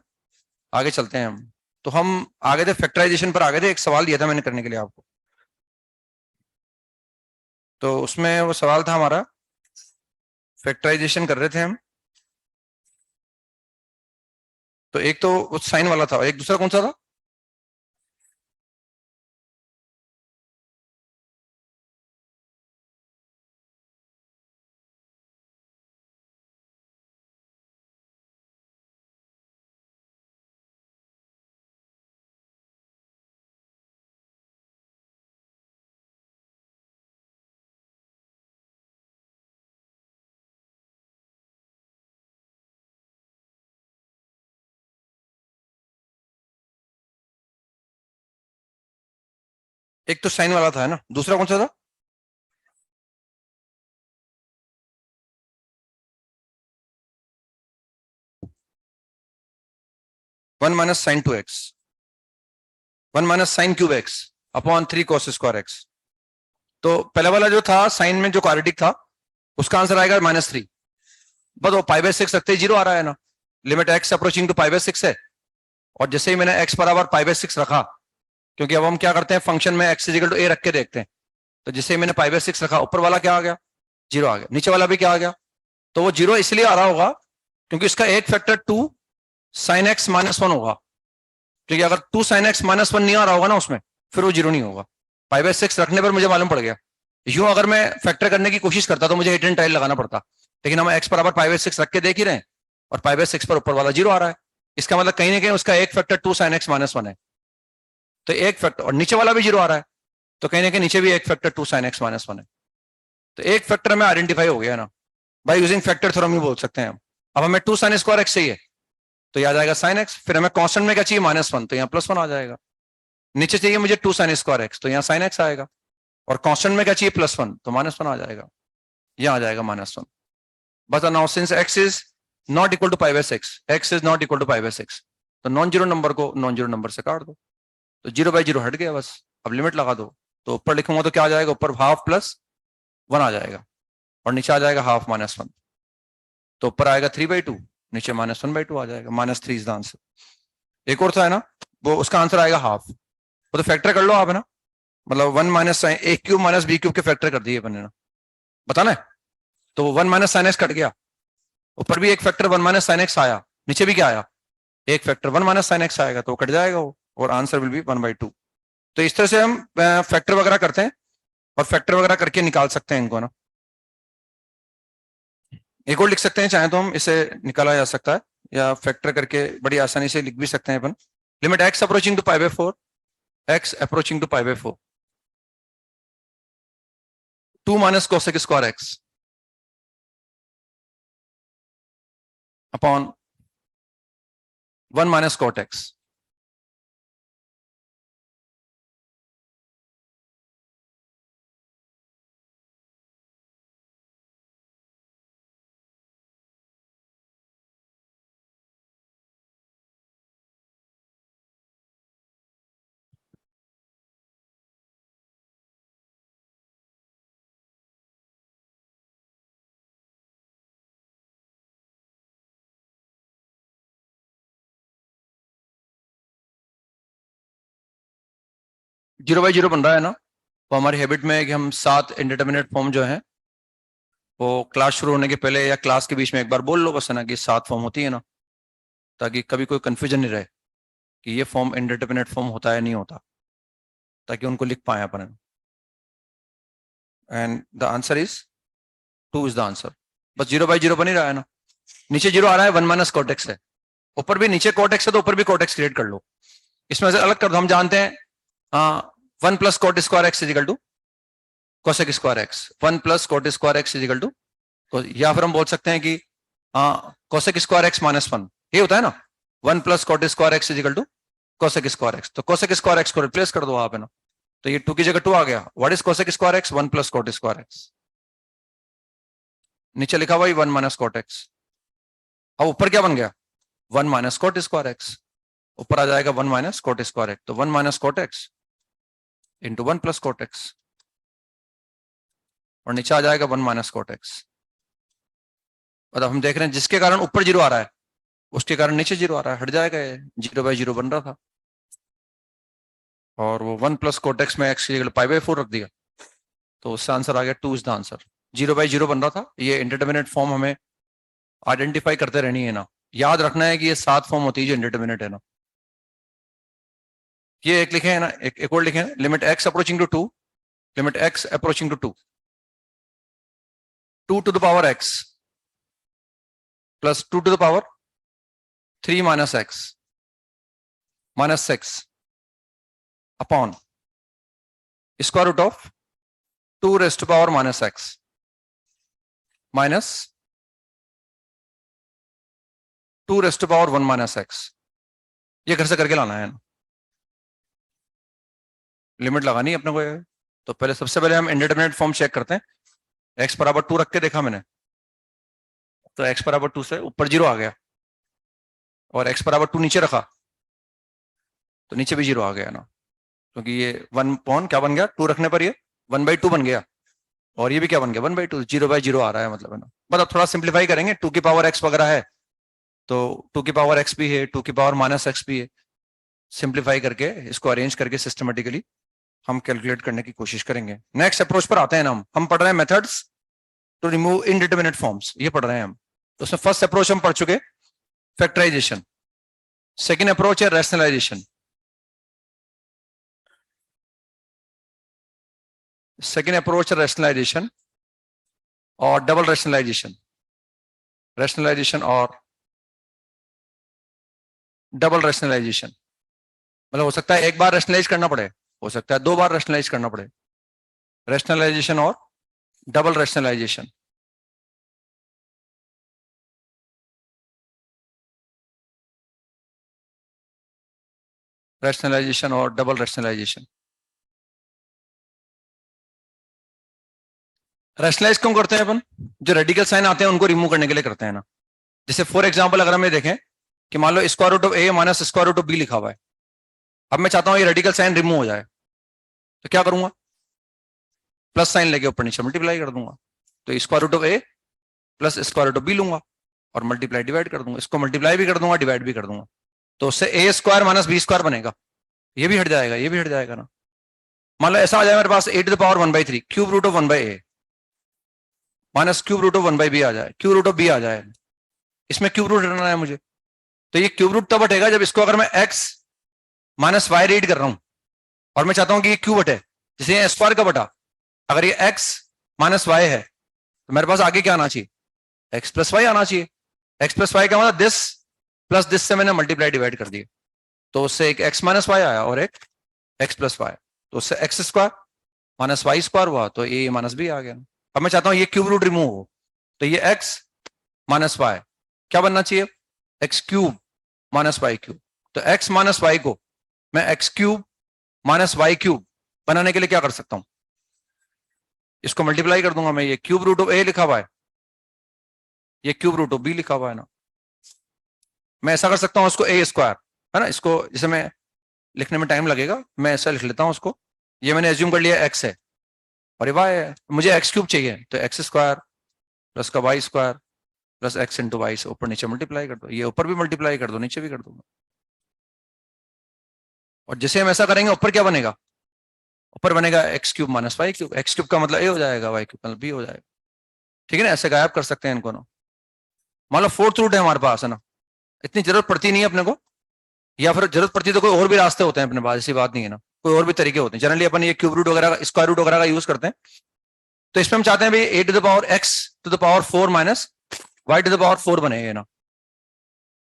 आगे चलते हैं हम, तो हम आगे थे फैक्टराइजेशन पर आगे थे, एक सवाल दिया था मैंने करने के लिए आपको, तो उसमें वो सवाल था हमारा, फैक्टराइजेशन कर रहे थे हम, तो एक तो उस साइन वाला था, एक दूसरा कौन सा था, एक तो साइन वाला था है ना, दूसरा कौन सा था, one minus sine 2x, 1 minus sine cube x upon 3 cos square x, तो पहले वाला जो था साइन में जो क्वाड्रेटिक था उसका आंसर आएगा -3, बस वो π/6 रखते ही 0 आ रहा है ना, लिमिट x अप्रोचिंग टू π/6 है, और जैसे ही मैंने x बराबर π/6 रखा, क्योंकि अब हम क्या करते हैं फंक्शन में x इक्वल टू a रख के देखते हैं, तो जैसे ही मैंने π/6 रखा, ऊपर वाला क्या आ गया, 0 आ गया, नीचे वाला भी क्या आ गया, तो वो 0 इसलिए आ रहा होगा क्योंकि इसका एक फैक्टर 2 sin x -1 होगा, क्योंकि अगर 2 sin x -1 नहीं आ रहा होगा ना उसमें, फिर वो 0 नहीं होगा, π/6 रखने पर मुझे मालूम पड़ गया यूं अगर मैं फैक्टर करने की कोशिश करता तो मुझे हिट एंड ट्रायल लगाना पड़ता, लेकिन हम x बराबर पाई बाई 6 रख के देख ही रहे हैं और पाई बाई 6 पर ऊपर वाला 0 आ रहा है। इसका मतलब कहीं ना कहीं उसका एक फैक्टर 2 sin x माइनस 1 है, तो एक फैक्टर, और नीचे वाला भी 0 आ रहा है, तो कहीं ना कहीं नीचे भी एक फैक्टर 2 sin x माइनस 1 है। तो एक फैक्टर में आइडेंटिफाई हो गया ना बाय यूजिंग फैक्टर थ्योरम ही बोल सकते हैं हम। अब हमें 2 sin स्क्वायर x चाहिए, तो यह आ जाएगा sin x, फिर हमें कांस्टेंट में क्या चाहिए -1, तो यहाँ +1 आ जाएगा। नीचे चाहिए मुझे 2 sin स्क्वायर x, तो यहाँ sin x आएगा, और कांस्टेंट में क्या चाहिए +1, तो -1 आ जाएगा, यहाँ आ जाएगा -1। But now since x is not equal to pi by 6, x is not equal to pi by 6, तो नॉन जीरो नंबर को नॉन जीरो नंबर से काट दो, तो 0/0 हट गया बस। अब लिमिट लगा दो, तो ऊपर लिखूंगा तो क्या आ जाएगा, ऊपर हाफ +1 आ जाएगा और नीचे आ जाएगा हाफ -1, तो ऊपर आएगा 3/2, नीचे -1/2 आ जाएगा, -3 इज द आंसर। एक और था है ना, वो उसका आंसर आएगा हाफ, वो तो फैक्टर कर लो आप है ना, मतलब 1 minus a cube minus b cube के फैक्टर कर दिए बने ना, बताना है। तो 1 माइनस साइन एक्स कट गया, ऊपर भी एक फैक्टर 1 माइनस साइन एक्स आया, नीचे भी क्या आया, एक फैक्टर 1 माइनस साइन एक्स आएगा, तो वो कट जाएगा वो, और आंसर विल बी 1/2। तो इस तरह से हम फैक्टर वगैरह करते हैं और फैक्टर वगैरह करके निकाल सकते हैं इनको ना। एक और लिख सकते हैं चाहे तो हम, इसे निकाला जा सकता है, या फैक्टर करके बड़ी आसानी से लिख भी सकते हैं अपन। Limit x approaching to pi by 4, x approaching to pi by 4, 2 minus cosec square x upon 1 minus cot x। Zero by zero बन रहा है ना, तो हमारी हैबिट में है कि हम 7 इंडिटरमिनेट फॉर्म जो है वो क्लास शुरू होने के पहले या क्लास के बीच में एक बार बोल लो बस है ना, कि 7 फॉर्म होती है ना, ताकि कभी कोई कंफ्यूजन नहीं रहे कि ये फॉर्म इंडिटरमिनेट फॉर्म होता है नहीं होता, ताकि उनको लिख पाए अपन। And the answer is 2 is the answer. बस 0/0 बन ही रहा है ना, नीचे 0 आ रहा है, 1 माइनस कॉटेक्स है, ऊपर भी नीचे कॉटेक्स है तो ऊपर भी कॉटेक्स क्रिएट कर लो। इसमें से अलग कर दो, हम जानते हैं 1 plus cot square x equal to cosec square x, 1 plus cot square x equal to, या फिर हम बोल सकते हैं कि कोसेक स्क्वायर एक्स -1, ये होता है ना, 1 plus cot square x equal to cosec square x, तो कोसेक स्क्वायर एक्स को रिप्लेस कर दो आप है ना, तो ये 2 की जगह 2 आ गया। What is cosec square x, 1 plus cot square x, नीचे लिखा हुआ 1 माइनस कॉट एक्स। अब ऊपर क्या बन गया, 1 माइनस कॉट स्क्वायर एक्स, ऊपर आ जाएगा 1 माइनस कॉट स्क्वायर एक्स, तो 1 minus cot x into 1 plus cot x, और नीचे आ जाएगा 1 माइनस कॉट एक्स। और अब हम देख रहे हैं जिसके कारण ऊपर 0 आ रहा है उसके कारण नीचे 0 आ रहा है, हट जाएगा, 0/0 बन रहा था, और वो 1 प्लस कॉट एक्स में एक्स की जगह पाई बाई 4 रख दिया, तो उससे आंसर आ गया 2 इज द आंसर। 0/0 बन रहा था, ये इंडिटरमिनेट फॉर्म हमें आइडेंटिफाई करते रहनी है ना, याद रखना है कि ये 7 फॉर्म होती है जो इंडिटरमिनेट है ना। ये एक लिखे है ना, एक और लिखे, limit x approaching to 2, limit x approaching to 2, 2 to the power x plus 2 to the power 3 minus x minus 6 upon square root of 2 raised to power minus x minus 2 raised to power 1 minus x। ये घर से करके लाना है ना, limit लगानी है अपने को। तो पहले सबसे पहले हम इंडिटरमिनेट फॉर्म चेक करते हैं, x बराबर 2 रख के देखा मैंने, तो x बराबर 2 से ऊपर 0 आ गया, और x बराबर 2 नीचे रखा तो नीचे भी 0 आ गया ना, क्योंकि ये 1 पॉइंट क्या बन गया, 2 रखने पर ये 1/2 बन गया, और ये भी क्या बन गया 1/2, 0/0 आ रहा है मतलब है ना। मतलब थोड़ा सिंप्लीफाई करेंगे, 2 की पावर x वगैरह है तो 2 की पावर x भी है, 2 की पावर माइनस x भी है, सिंप्लीफाई करके इसको अरेंज करके सिस्टमेटिकली हम कैलकुलेट करने की कोशिश करेंगे। नेक्स्ट अप्रोच पर आते हैं ना, हम पढ़ रहे हैं methods to remove indeterminate forms, ये पढ़ रहे हैं हम। तो उसमें फर्स्ट अप्रोच हम पढ़ चुके फैक्टराइजेशन, सेकेंड अप्रोच है रैशनलाइजेशन, सेकेंड अप्रोच रैशनलाइजेशन और डबल रैशनलाइजेशन, रैशनलाइजेशन और डबल रैशनलाइजेशन। मतलब हो सकता है एक बार रैशनलाइज करना पड़े, हो सकता है 2 बार रैशनलाइज करना पड़े। रैशनलाइजेशन और डबल रैशनलाइजेशन। रैशनलाइजेशन और डबल रैशनलाइजेशन। रैशनलाइज क्यों करते हैं अपन? जो रेडिकल साइन आते हैं उनको रिमूव करने के लिए करते हैं ना। जैसे फॉर एग्जांपल अगर हम ये देखें कि मान लो square root of A minus square root of B लिखा हुआ है, अब मैं चाहता हूं ये रेडिकल साइन रिमूव हो जाए, तो क्या करूंगा? प्लस साइन लेके ऊपर नीचे मल्टीप्लाई कर दूंगा। तो square root of a plus square root of b लूंगा और मल्टीप्लाई डिवाइड कर दूंगा। इसको मल्टीप्लाई भी कर दूंगा, डिवाइड भी कर दूंगा, तो उससे ए स्क्वायर माइनस बी स्क्वायर बनेगा। ये भी हट जाएगा, ये भी हट जाएगा ना। मान लो ऐसा आ जाए मेरे पास A to the power 1/3 cube root of 1/a minus cube root of 1/b आ जाए, क्यूब रूट ऑफ b आ जाए। इसमें क्यूब रूट हटाना है मुझे, तो ये क्यूब रूट तब हटेगा जब इसको अगर मैं x माइनस वाई रीड कर रहा हूं और मैं चाहता हूं कि ये क्यूब हटे, जैसे स्क्वायर का बटा, अगर ये x माइनस वाई है तो मेरे पास आगे क्या आना चाहिए? x प्लस वाई आना चाहिए। x प्लस वाई का मतलब दिस प्लस दिस से मैंने मल्टीप्लाई डिवाइड कर दिया, तो उससे एक x माइनस वाई आया और एक x प्लस वाई, तो उससे x square minus y square हुआ, तो ए माइनस बी आ गया। अब मैं चाहता हूं ये क्यूब रूट रिमूव हो, तो ये x माइनस वाई क्या बनना चाहिए? X cube minus y cube. तो x माइनस वाई को मैं x cube minus y cube बनाने के लिए क्या कर सकता हूं? इसको मल्टीप्लाई कर दूंगा मैं। ये क्यूब रूट ऑफ ए लिखा हुआ है, ये क्यूब रूट ऑफ बी लिखा हुआ है ना। मैं ऐसा कर सकता हूं उसको ए स्क्वायर, है ना, इसको जैसे मैं लिखने में टाइम लगेगा, मैं ऐसा लिख लेता हूं उसको। ये मैंने एज्यूम कर लिया एक्स है और ये वाई है, मुझे एक्स क्यूब चाहिए, तो एक्स स्क्वायर प्लस का y square plus x into y से ऊपर नीचे मल्टीप्लाई कर दो। ये ऊपर भी मल्टीप्लाई कर दो, नीचे भी कर दूंगा। और जैसे हम ऐसा करेंगे ऊपर क्या बनेगा? ऊपर बनेगा x cube minus y cube. X cube का मतलब ए हो जाएगा, वाई क्यूब मतलब बी हो जाएगा। ठीक है ना, ऐसे गायब कर सकते हैं इनको ना। मान लो फोर्थ रूट है हमारे पास, है ना, इतनी जरूरत पड़ती नहीं है अपने को, या फिर जरूरत पड़ती है तो कोई और भी रास्ते होते हैं अपने पास, ऐसी बात नहीं है ना, कोई और भी तरीके होते हैं। जनरली अपन ये क्यूब रूट वगैरह स्क्वायर रूट वगैरह का यूज करते हैं। तो इसमें हम चाहते हैं भाई A to the power X to the power 4 minus Y to the power 4 बने ना।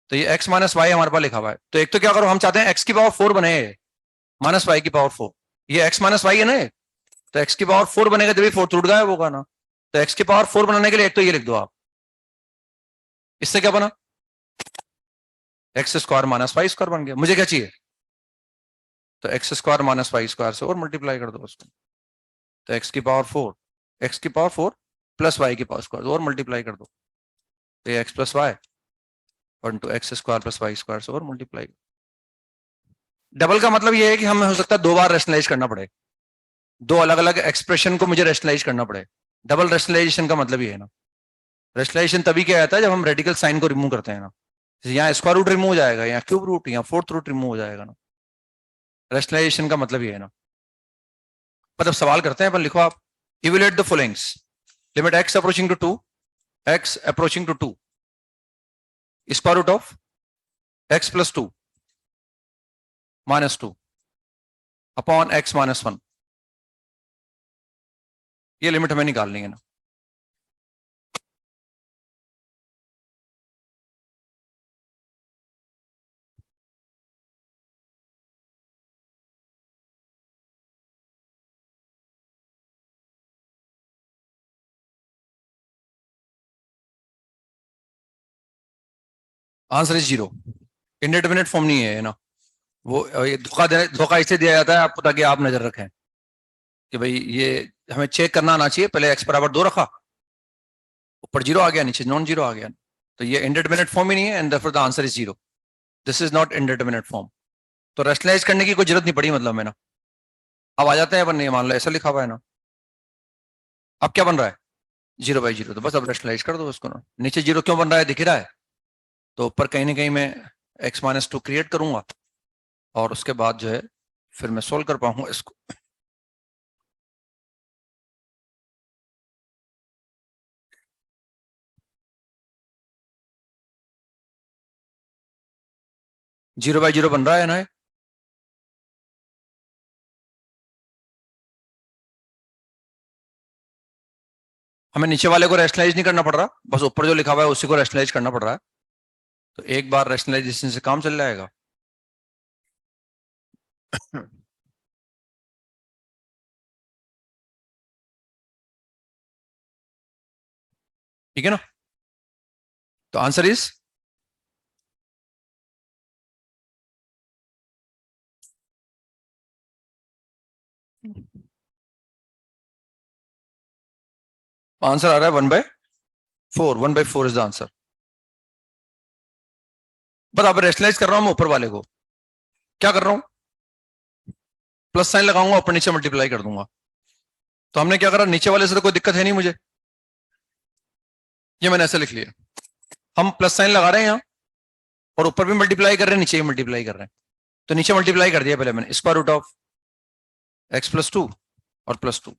तो ये एक्स माइनस वाई हमारे पास लिखा हुआ है, तो एक तो क्या करो, हम चाहते हैं एक्स की पावर 4 बने माइनस वाई की पावर 4। ये एक्स माइनस वाई है ना, तो एक्स की पावर 4 बनेगा जब फोर्थ रूट गायब होगा ना। तो एक्स की पावर 4 बनाने के लिए एक तो ये लिख दो आप, इससे क्या बना? X square minus y square बन गया। मुझे क्या चाहिए? तो x square minus y square से और मल्टीप्लाई कर दो उसको, तो एक्स की पावर 4, एक्स की पावर 4 प्लस वाई की पावर स्क्वायर और मल्टीप्लाई कर दो, तो x plus y one to x square plus y square से और मल्टीप्लाई। डबल का मतलब ये है कि हमें हो सकता है 2 बार रेशनलाइज करना पड़े, 2 अलग अलग एक्सप्रेशन को मुझे रेशनलाइज करना पड़े। डबल रेशनलाइजेशन का मतलब ये है ना। रेशनलाइजेशन तभी क्या आता है जब हम रेडिकल साइन को रिमूव करते हैं ना। यहाँ स्क्वायर रूट रिमूव हो जाएगा, यहाँ क्यूब रूट, यहाँ फोर्थ रूट रिमूव हो जाएगा ना। रेशनलाइजेशन का मतलब ये है ना। मतलब सवाल करते हैं अपन, लिखो आप evaluate the followings, limit x approaching to 2, x approaching to 2, square root of x plus 2 minus 2 upon x minus 1। ये लिमिट हमें निकालनी है ना। Answer is 0। इंडिटरमिनेट फॉर्म नहीं है ना। वो ये धोखा इससे दिया जाता है आपको ताकि आप नजर रखें कि भाई ये हमें चेक करना आना चाहिए। पहले x बराबर 2 रखा, ऊपर 0 आ गया, नीचे नॉन 0 आ गया, तो ये इंडिटरमिनेट फॉर्म ही नहीं है, and therefore the answer is 0। This is not indeterminate form. तो रेशनलाइज करने की कोई जरूरत नहीं पड़ी मतलब में ना। अब आ जाते हैं अपन, मान लो ऐसा लिखा हुआ है ना, अब क्या बन रहा है? 0/0, तो बस अब रेशनलाइज कर दो उसको ना। नीचे 0 क्यों बन रहा है दिख रहा है, तो ऊपर कहीं ना कहीं मैं x माइनस 2 क्रिएट करूंगा और उसके बाद जो है फिर मैं सोल्व कर पाऊंगा इसको। जीरो बाई जीरो बन रहा है ना। हमें नीचे वाले को रैशनलाइज नहीं करना पड़ रहा, बस ऊपर जो लिखा हुआ है उसी को रैशनलाइज करना पड़ रहा है। तो एक बार रैशनलाइजेशन से काम चल जाएगा। ठीक है ना? तो आंसर इज आंसर आ रहा है 1/4। 1/4 इज द आंसर। बस अब रैशनलाइज कर रहा हूं मैं ऊपर वाले को। क्या कर रहा हूं? प्लस साइन लगाऊंगा, ऊपर नीचे मल्टीप्लाई कर दूंगा। तो हमने क्या करा, नीचे वाले से तो कोई दिक्कत है नहीं मुझे, ये मैंने ऐसे लिख लिया। हम प्लस साइन लगा रहे हैं यहाँ और ऊपर भी मल्टीप्लाई कर रहे हैं, नीचे भी मल्टीप्लाई कर रहे हैं। तो नीचे मल्टीप्लाई कर दिया पहले मैंने, स्क्वायर रूट ऑफ x+2 और +2,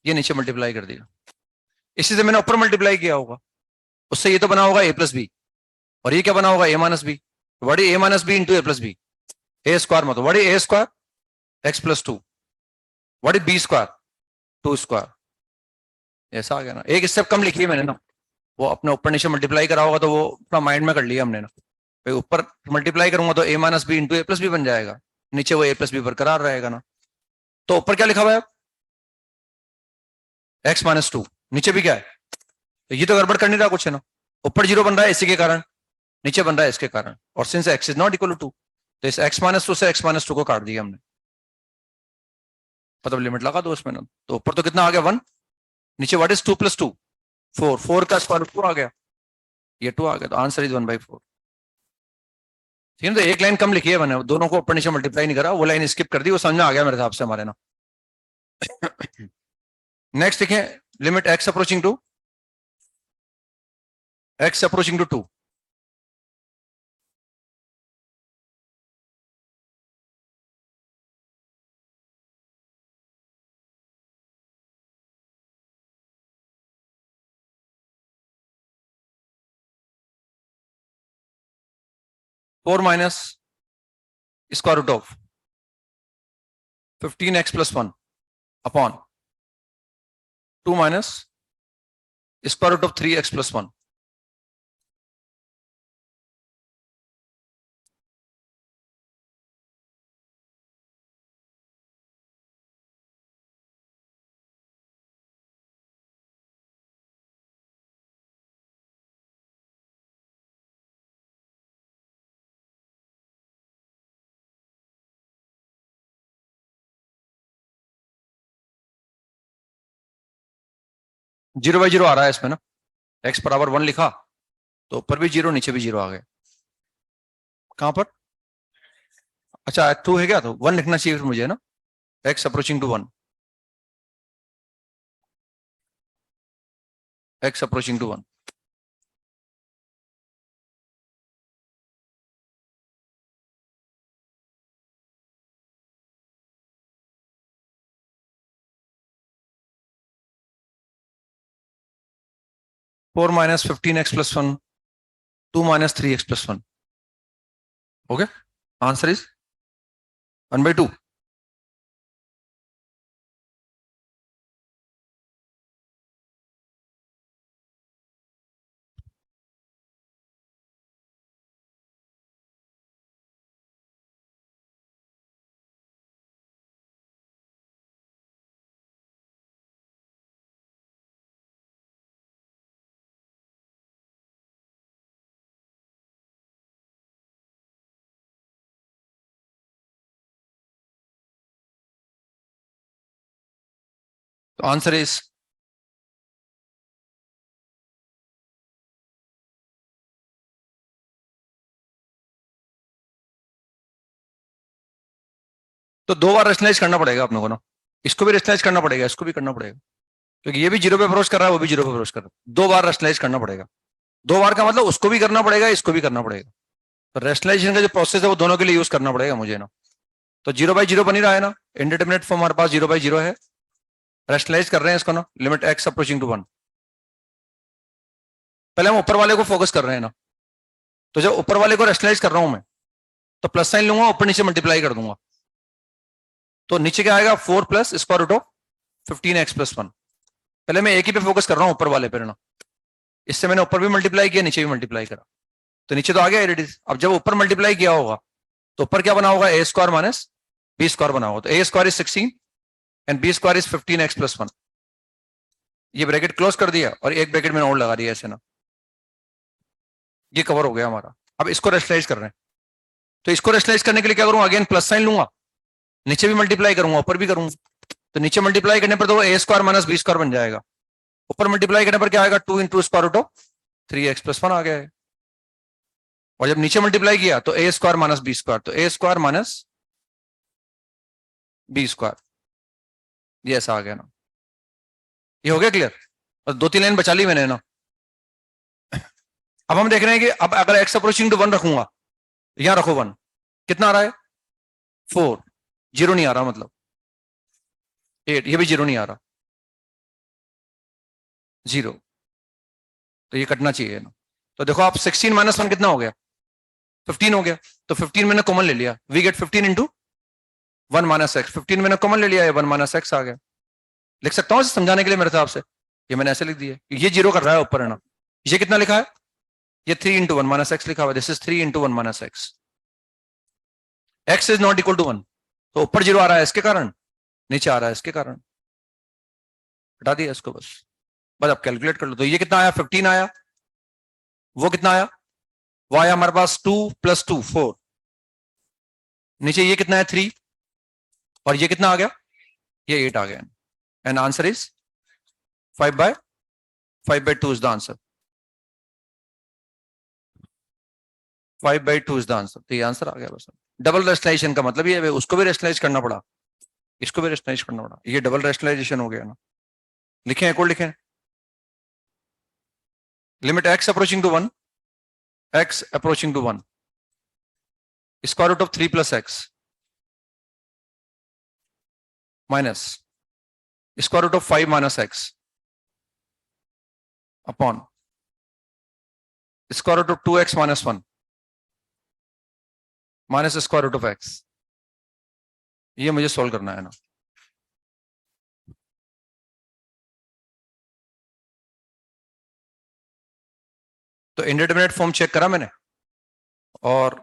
ये नीचे मल्टीप्लाई कर दिया। इसी से मैंने ऊपर मल्टीप्लाई किया होगा, उससे ये तो बना होगा a+b, और ये क्या बना होगा a-b। What is a-b into a+b? a square मतलब what is a square? x+2। What is b square? 2 square. ऐसा आ गया ना, एक स्टेप कम लिखी है मैंने ना, वो अपने ऊपर नीचे मल्टीप्लाई करा होगा तो वो अपना माइंड में कर लिया हमने ना। भाई ऊपर मल्टीप्लाई करूंगा तो a-b इंटू a+b बन जाएगा, नीचे वो a+b बरकरार रहेगा ना। तो ऊपर क्या लिखा हुआ है? x-2। नीचे भी क्या है? तो ये तो गड़बड़ कर नहीं रहा कुछ है ना। ऊपर 0 बन रहा है इसी के कारण, नीचे बन रहा है इसके कारण, और since x is not equal to 2, तो इस x-2 से x-2 को काट दिया हमने। मतलब लिमिट लगा दो इसमें ना। तो ऊपर तो कितना आ गया 1, नीचे व्हाट इज 2 + 2? 4। 4 का स्क्वायर रूट 2 आ गया, ये 2 आ गया। तो आंसर इज 1/4। ठीक है, तो एक लाइन कम लिखी है मैंने, दोनों को ऊपर नीचे मल्टीप्लाई नहीं करा, वो लाइन स्किप कर दी, वो समझ में आ गया मेरे हिसाब से हमारे ना। नेक्स्ट देखें, limit x approaching to 2। 4 minus square root of 15x + 1 अपॉन 2 minus square root of 3x + 1। Zero by zero आ रहा है इसमें ना, x बराबर 1 लिखा तो ऊपर भी 0 नीचे भी 0 आ गए। कहां पर? अच्छा 2 है क्या, तो 1 लिखना चाहिए फिर मुझे ना, x approaching to 1, x approaching to 1। Four minus 15x + 1, 2 minus 3x + 1। Okay, answer is 1/2। तो आंसर इज तो 2 बार रेशनलाइज करना पड़ेगा अपने को ना, इसको भी रेशनलाइज करना पड़ेगा, इसको भी करना पड़ेगा, क्योंकि ये भी 0 पे अप्रोच कर रहा है, वो भी 0 पे अप्रोच कर रहा है। 2 बार रेशनलाइज करना पड़ेगा। 2 बार का मतलब उसको भी करना पड़ेगा, इसको भी करना पड़ेगा। तो रेशनलाइजेशन का जो प्रोसेस है वो दोनों के लिए यूज करना पड़ेगा मुझे ना। तो 0/0 बन ही रहा है ना, इंडिटरमिनेट फॉर्म हमारे पास 0/0 है। रेशनलाइज कर रहे हैं इसको ना, लिमिट x अप्रोचिंग टू 1। पहले हम ऊपर वाले को फोकस कर रहे हैं ना, तो जब ऊपर वाले को रेशनलाइज कर रहा हूं मैं तो प्लस साइन लूंगा, ऊपर नीचे मल्टीप्लाई कर दूंगा। तो नीचे क्या आएगा, 4 + स्क्वायर रूट ऑफ 15x + 1। पहले मैं एक ही पे फोकस कर रहा हूं, ऊपर वाले पे ना। इससे मैंने ऊपर भी मल्टीप्लाई किया, नीचे भी मल्टीप्लाई करा, तो नीचे तो आ गया एट इट इज। अब जब ऊपर मल्टीप्लाई किया होगा तो ऊपर क्या बना होगा, A square minus B square बना होगा। तो A square is 16 and B square is 15x + 1। ये ब्रैकेट क्लोज कर दिया और एक ब्रैकेट मैंने और लगा दिया ऐसे ना, ये कवर हो गया हमारा। अब इसको रेशनलाइज कर रहे हैं, तो इसको रेशनलाइज करने के लिए क्या करूंगा, अगेन प्लस साइन लूंगा, नीचे भी मल्टीप्लाई करूंगा ऊपर भी करूंगा। तो नीचे मल्टीप्लाई करने पर तो A square minus B square बन जाएगा, ऊपर मल्टीप्लाई करने पर क्या आएगा, 2 × स्क्वायर रूट ऑफ 3x + 1 आ गया है। और जब नीचे मल्टीप्लाई किया तो A square minus B square, तो A square minus B square, ये ऐसा आ गया ना। ये हो गया क्लियर, बस 2-3 लाइन बचा ली मैंने ना। अब हम देख रहे हैं कि अब अगर x अप्रोचिंग टू 1 रखूंगा, यहां रखो 1, कितना आ रहा है 4, 0 नहीं आ रहा, मतलब 8, ये भी 0 नहीं आ रहा, 0, तो ये कटना चाहिए ना। तो देखो आप 16 - 1 कितना हो गया, 15 हो गया। तो 15 मैंने कॉमन ले लिया, वी गेट 15 × 1 - x। 15 मैंने कॉमन ले लिया, 1 - x आ गया। लिख सकता हूं इसे समझाने के लिए मेरे हिसाब से, ये मैंने ऐसे लिख दिया, ये 0 कर रहा है ऊपर है ना। ये कितना लिखा है, ये 3 × 1 - x लिखा हुआ है, this is 3 × 1 - x। x is not equal to 1, तो ऊपर 0 आ रहा है इसके कारण, नीचे आ रहा है इसके कारण, हटा दिया इसको बस। बस अब कैलकुलेट कर लो, तो ये कितना आया 15 आया, वो कितना आया, वो आया हमारे पास 2 + 2 4, नीचे ये कितना है 3, और ये कितना आ गया, ये 8 आ गया। And answer is 5/2 is the answer, 5/2 is the answer. तो ये आंसर आ गया बस। डबल रेशनलाइजेशन का मतलब ये है, उसको भी रेशनलाइज करना पड़ा, इसको भी रेशनलाइज करना पड़ा, ये डबल रेशनलाइजेशन हो गया ना। लिखें, एक और लिखें, limit x approaching to 1, x approaching to 1, square root of 3 + x minus square root of 5 - x upon square root of 2x - 1 minus square root of x। ये मुझे सॉल्व करना है ना। तो इंडिटरमिनेट फॉर्म चेक करा मैंने, और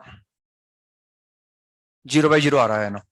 0/0 आ रहा है ना।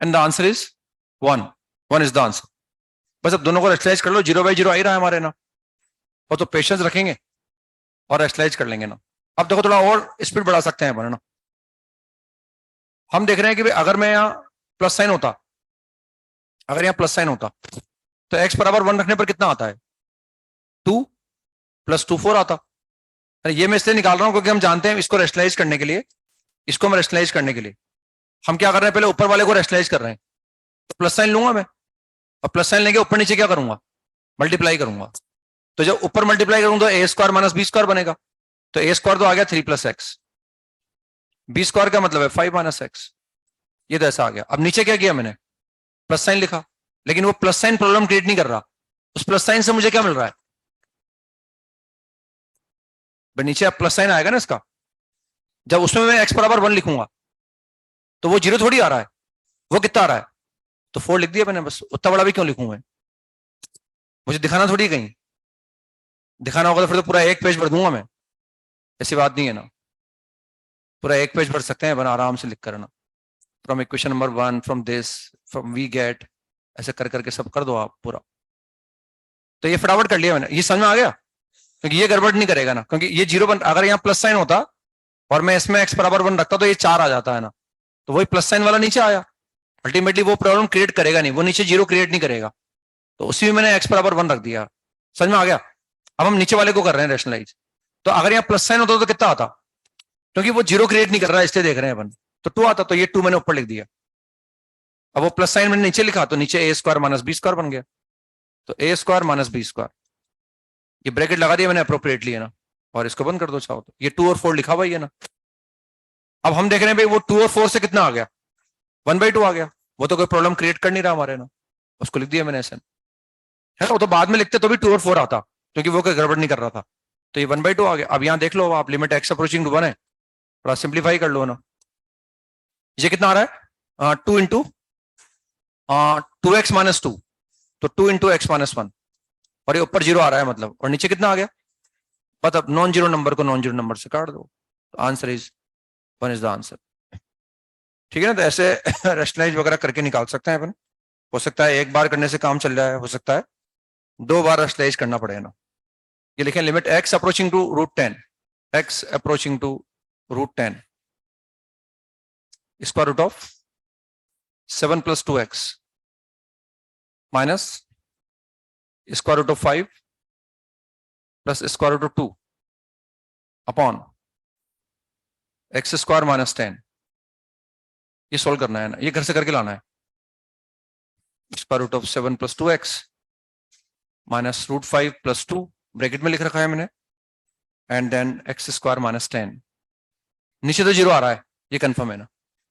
And the answer is 1 is the answer. बस अब दोनों को रेशनलाइज कर लो, 0/0 आ ही रहा है हमारे ना, और तो पेशेंस रखेंगे और रेशनलाइज कर लेंगे ना। अब देखो थोड़ा और स्पीड बढ़ा सकते हैं अपन ना। हम देख रहे हैं कि भाई अगर मैं यहाँ प्लस साइन होता, अगर यहाँ प्लस साइन होता तो x = 1 रखने पर कितना आता है, 2 + 2 4 आता। ये मैं इसलिए निकाल रहा हूं क्योंकि हम जानते हैं इसको रेशनलाइज करने के लिए, इसको हम रेशनलाइज करने के लिए हम क्या कर रहे हैं, पहले ऊपर वाले को रेशनलाइज कर रहे हैं। तो प्लस साइन लूंगा मैं, और प्लस साइन लेके ऊपर नीचे क्या करूंगा, मल्टीप्लाई करूंगा। तो जब ऊपर मल्टीप्लाई करूंगा तो a² - b² बनेगा। तो a² तो आ गया 3 + x, b² का मतलब है 5 - x, ये तो ऐसा आ गया। अब नीचे क्या किया मैंने, प्लस साइन लिखा, लेकिन वो प्लस साइन प्रॉब्लम क्रिएट नहीं कर रहा। उस प्लस साइन से मुझे क्या मिल रहा है, नीचे अब प्लस साइन आएगा ना इसका, जब उसमें मैं x = 1 लिखूंगा तो वो 0 थोड़ी आ रहा है, वो कितना आ रहा है, तो 4 लिख दिया मैंने। बस उतना बड़ा भी क्यों लिखूं मैं, मुझे दिखाना थोड़ी, कहीं दिखाना होगा तो फिर तो पूरा एक पेज भर दूंगा मैं, ऐसी बात नहीं है ना। पूरा एक पेज भर सकते हैं बना आराम से लिख कर ना, from equation number 1, from this, from we get, ऐसे कर करके सब कर दो आप पूरा। तो ये फटाफट कर लिया मैंने, ये समझ में आ गया, क्योंकि ये गड़बड़ नहीं करेगा ना, क्योंकि ये 0 अगर यहाँ प्लस साइन होता और मैं इसमें x बराबर 1 रखता तो ये 4 आ जाता है ना, तो वही प्लस साइन वाला नीचे आया, अल्टीमेटली वो प्रॉब्लम क्रिएट करेगा नहीं, वो नीचे 0 क्रिएट नहीं करेगा, तो उसी में मैंने x बराबर 1 रख दिया। समझ में आ गया? अब हम नीचे वाले को कर रहे हैं रैशनलाइज, तो अगर यहाँ प्लस साइन होता तो कितना आता, क्योंकि वो 0 क्रिएट नहीं कर रहा है इसलिए देख रहे हैं अपन, तो 2 आता, तो ये 2 मैंने ऊपर लिख दिया। अब वो प्लस साइन मैंने नीचे लिखा तो नीचे a square minus B square बन गया, तो a square minus B square, ये ब्रैकेट लगा दिया मैंने अप्रोप्रिएटली है ना, और इसको बंद कर दो चाहो तो, ये 2 और 4 लिखा हुआ ही है ना। अब हम देख रहे हैं भाई वो 2 और 4 से कितना आ गया, 1/2 आ गया, वो तो कोई प्रॉब्लम क्रिएट कर नहीं रहा हमारे ना, उसको लिख दिया मैंने ऐसे, है ना, वो तो बाद में लिखते तो भी 2 और 4 आता, क्योंकि वो कोई गड़बड़ नहीं कर रहा था, तो ये 1/2 आ गया। अब यहाँ देख लो आप, लिमिट x अप्रोचिंग टू 1 है, थोड़ा सिंप्लीफाई कर लो ना, ये कितना आ रहा है 2 इंटू 2x माइनस 2, तो 2 इंटू x माइनस 1, और ये ऊपर 0 आ रहा है मतलब, और नीचे कितना आ गया, मतलब नॉन जीरो नंबर को नॉन जीरो नंबर से काट दो, answer is 1 is the answer. ठीक है ना, तो ऐसे रेशनलाइज वगैरह करके निकाल सकते हैं अपन, हो सकता है एक बार करने से काम चल जाए, हो सकता है 2 बार रेशनलाइज करना पड़ेगा ना। ये लिखें limit x approaching to √10, x approaching to √10 square root of 7 + 2x minus square root of 5 plus square root of 2 upon x square minus 10, ये सोल्व करना है ना, ये घर से करके लाना है, square root of 7 + 2x minus √5 + 2 bracket में लिख रखा है मैंने, and then x square minus 10, नीचे तो 0 आ रहा है, ये कंफर्म है ना,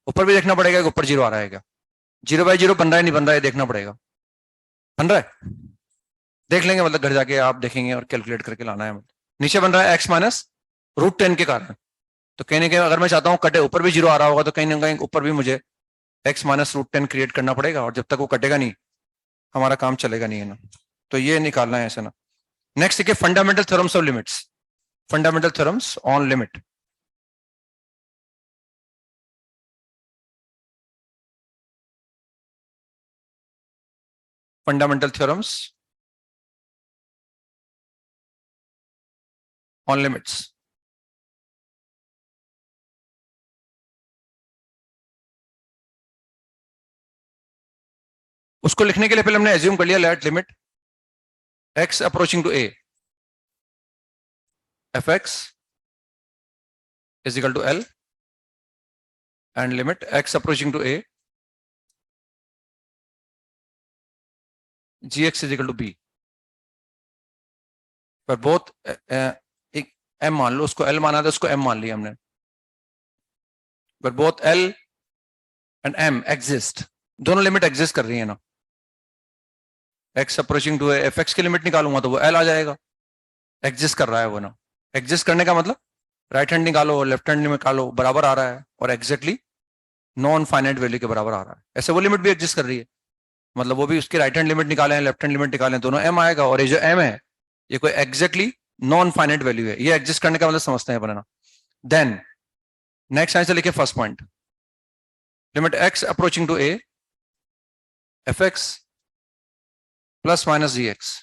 ऊपर भी देखना पड़ेगा कि ऊपर 0 आ रहा है क्या, 0/0 बन रहा है नहीं बन रहा है देखना पड़ेगा, बन रहा है देख लेंगे, मतलब घर जाके आप देखेंगे और कैलकुलेट करके लाना है, मतलब नीचे बन रहा है x माइनस √10 के कारण, तो कहीं ना कहीं अगर मैं चाहता हूं कटे ऊपर भी 0 आ रहा होगा तो कहीं ना कहीं ऊपर भी मुझे x माइनस √10 क्रिएट करना पड़ेगा, और जब तक वो कटेगा नहीं हमारा काम चलेगा नहीं है ना, तो ये निकालना है ऐसा ना। नेक्स्ट देखिए fundamental theorems of limits, fundamental theorems on limit. Fundamental theorems on limits, उसको लिखने के लिए पहले हमने एज्यूम कर लिया, let limit x approaching to a fx is equal to L and limit x approaching to a gx is equal to b, पर both एक m मान लो, उसको L माना था, उसको m मान लिया हमने, पर both L and m exist, दोनों लिमिट एग्जिस्ट कर रही है ना, x approaching to a fx की लिमिट निकालूंगा तो वो L आ जाएगा, एग्जिस्ट कर रहा है वो ना, एग्जिस्ट करने का मतलब राइट हैंड निकालो लेफ्ट हैंड निकालो बराबर आ रहा है, और एग्जैक्टली नॉन फाइनाइट वैल्यू के बराबर आ रहा है, ऐसे वो लिमिट भी एग्जिस्ट कर रही है, मतलब वो भी उसकी राइट हैंड लिमिट निकालें लेफ्ट हैंड लिमिट निकालें दोनों m आएगा, और ये जो m है ये कोई एग्जैक्टली नॉन फाइनाइट वैल्यू है, ये एग्जिस्ट करने का मतलब समझते हैं बनाना। देन नेक्स्ट आंसर लिखिए first point, limit x approaching to a fx plus minus gx,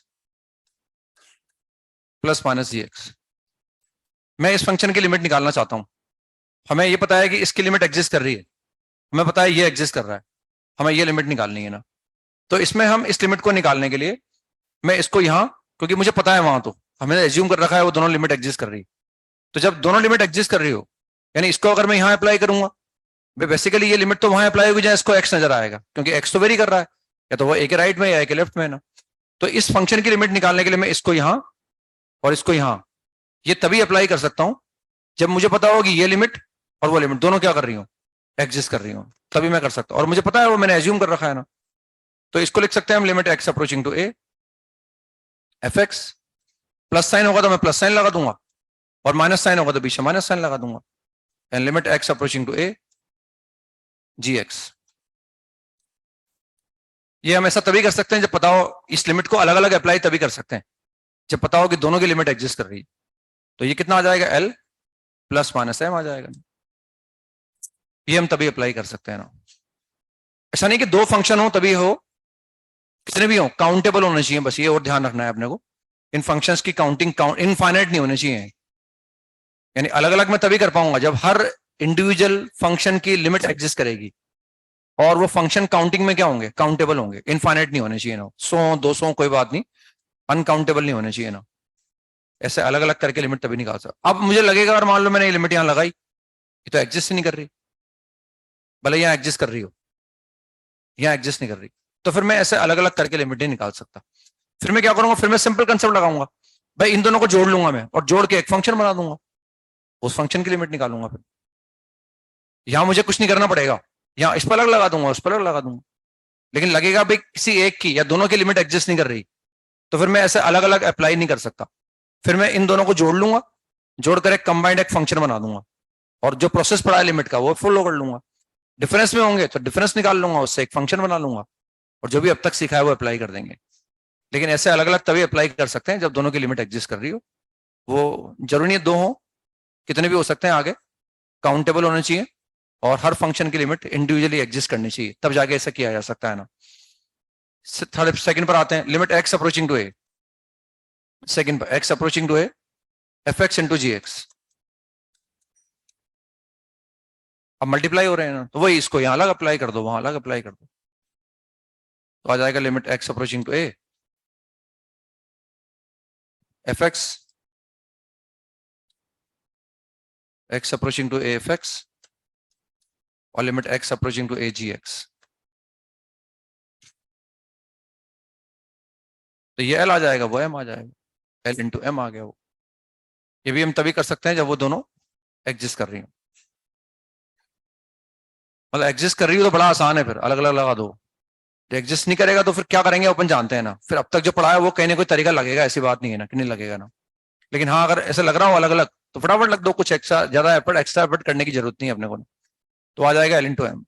मैं इस फंक्शन की लिमिट निकालना चाहता हूं, हमें ये पता है कि इसकी लिमिट एग्जिस्ट कर रही है, हमें पता है ये एग्जिस्ट कर रहा है, हमें ये लिमिट निकालनी है ना, तो इसमें हम इस लिमिट को निकालने के लिए मैं इसको यहां, क्योंकि मुझे पता है वहां तो हमें एज्यूम कर रखा है वो दोनों लिमिट एग्जिस्ट कर रही है, तो जब दोनों लिमिट एग्जिस्ट कर रही हो यानी इसको अगर मैं यहां अप्लाई करूंगा, बेसिकली ये लिमिट तो वहां अप्लाई होगी जहां इसको x नजर आएगा, क्योंकि x तो वेरी कर रहा है, या तो वो a के राइट में या a के लेफ्ट में ना, तो इस फंक्शन की लिमिट निकालने के लिए मैं इसको यहां और इसको यहां ये तभी अप्लाई कर सकता हूं जब मुझे पता हो कि ये लिमिट और वो लिमिट दोनों क्या कर रही हो, एग्जिस्ट कर रही हो, तभी मैं कर सकता हूं, और मुझे पता है वो मैंने एज्यूम कर रखा है ना, तो इसको लिख सकते हैं हम limit x approaching to a fx, plus sign होगा तो मैं प्लस साइन लगा दूंगा, और माइनस साइन होगा तो पीछे माइनस साइन लगा दूंगा, and limit x approaching to a gx। ये हम ऐसा तभी कर सकते हैं जब पता हो, इस लिमिट को अलग अलग अप्लाई तभी कर सकते हैं जब पता हो कि दोनों की लिमिट एग्जिस्ट कर रही है, तो ये कितना आ जाएगा L प्लस माइनस m आ जाएगा, ये हम तभी अप्लाई कर सकते हैं ना, ऐसा नहीं कि दो फंक्शन हो तभी हो, कितने भी हो काउंटेबल होने चाहिए, बस ये और ध्यान रखना है अपने को। इन फंक्शंस की काउंटिंग इनफाइनाइट नहीं होनी चाहिए, यानी अलग अलग मैं तभी कर पाऊंगा जब हर इंडिविजुअल फंक्शन की लिमिट एग्जिस्ट करेगी और वो फंक्शन काउंटिंग में क्या होंगे, काउंटेबल होंगे, इनफाइनाइट नहीं होने चाहिए ना, 100 200 कोई बात नहीं, अनकाउंटेबल नहीं होने चाहिए ना। ऐसे अलग अलग करके लिमिट तभी निकाल सकता। अब मुझे लगेगा और मान लो मैंने ये लिमिट यहां लगाई, ये तो एग्जिस्ट ही नहीं कर रही, भले यहां एग्जिस्ट कर रही हो, यहां एग्जिस्ट नहीं कर रही, तो फिर मैं ऐसे अलग अलग करके लिमिट नहीं निकाल सकता। फिर मैं क्या करूंगा, फिर मैं सिंपल कंसेप्ट लगाऊंगा, भाई इन दोनों को जोड़ लूंगा मैं और जोड़ के एक फंक्शन बना दूंगा, उस फंक्शन की लिमिट निकालूंगा। फिर यहां मुझे कुछ नहीं करना पड़ेगा, यहां इस पर अलग लगा दूंगा, उस पर अलग लगा दूंगा, लेकिन लगेगा भाई किसी एक की या दोनों की लिमिट एग्जिस्ट नहीं कर रही, तो फिर मैं ऐसे अलग अलग अप्लाई नहीं कर सकता। फिर मैं इन दोनों को जोड़ लूंगा, जोड़कर एक कंबाइंड एक फंक्शन बना दूंगा, और जो प्रोसेस पड़ा है लिमिट का वो फॉलो कर लूंगा। डिफरेंस में होंगे तो डिफरेंस निकाल लूंगा, उससे एक फंक्शन बना लूंगा, और जो भी अब तक सीखा है वो अप्लाई कर देंगे। लेकिन ऐसे अलग अलग तभी अप्लाई कर सकते हैं जब दोनों की लिमिट एग्जिस्ट कर रही हो। वो जरूरी नहीं है दो हो, कितने भी हो सकते हैं आगे, काउंटेबल होने चाहिए और हर फंक्शन की लिमिट इंडिविजुअली एग्जिस्ट करनी चाहिए, तब जाके ऐसा किया जा सकता है ना। थर्ड सेकंड पर आते हैं, limit x approaching to A, second पर X approaching to A F X into G X. अब मल्टीप्लाई हो रहे हैं ना, तो वही इसको यहां अलग अप्लाई कर दो, वहां अलग अप्लाई कर दो, तो आ जाएगा limit x approaching to A F X approaching to A F X और limit x approaching to A G X. तो ये एल आ जाएगा, वो एम आ जाएगा, एल इंटू एम आ गया वो। ये भी हम तभी कर सकते हैं जब वो दोनों एग्जिस्ट कर रही हो, मतलब एग्जिस्ट कर रही हो तो बड़ा आसान है, फिर अलग अलग लगा दो। एग्जिस्ट नहीं करेगा तो फिर क्या करेंगे अपन जानते हैं ना, फिर अब तक जो पढ़ा है वो कहीं ना कोई तरीका लगेगा, ऐसी बात नहीं है ना कि नहीं लगेगा ना। लेकिन हाँ अगर ऐसे लग रहा हो अलग अलग तो फटाफट लग दो, कुछ एक्स्ट्रा एफर्ट करने की जरूरत नहीं है अपने को, तो आ जाएगा l into m.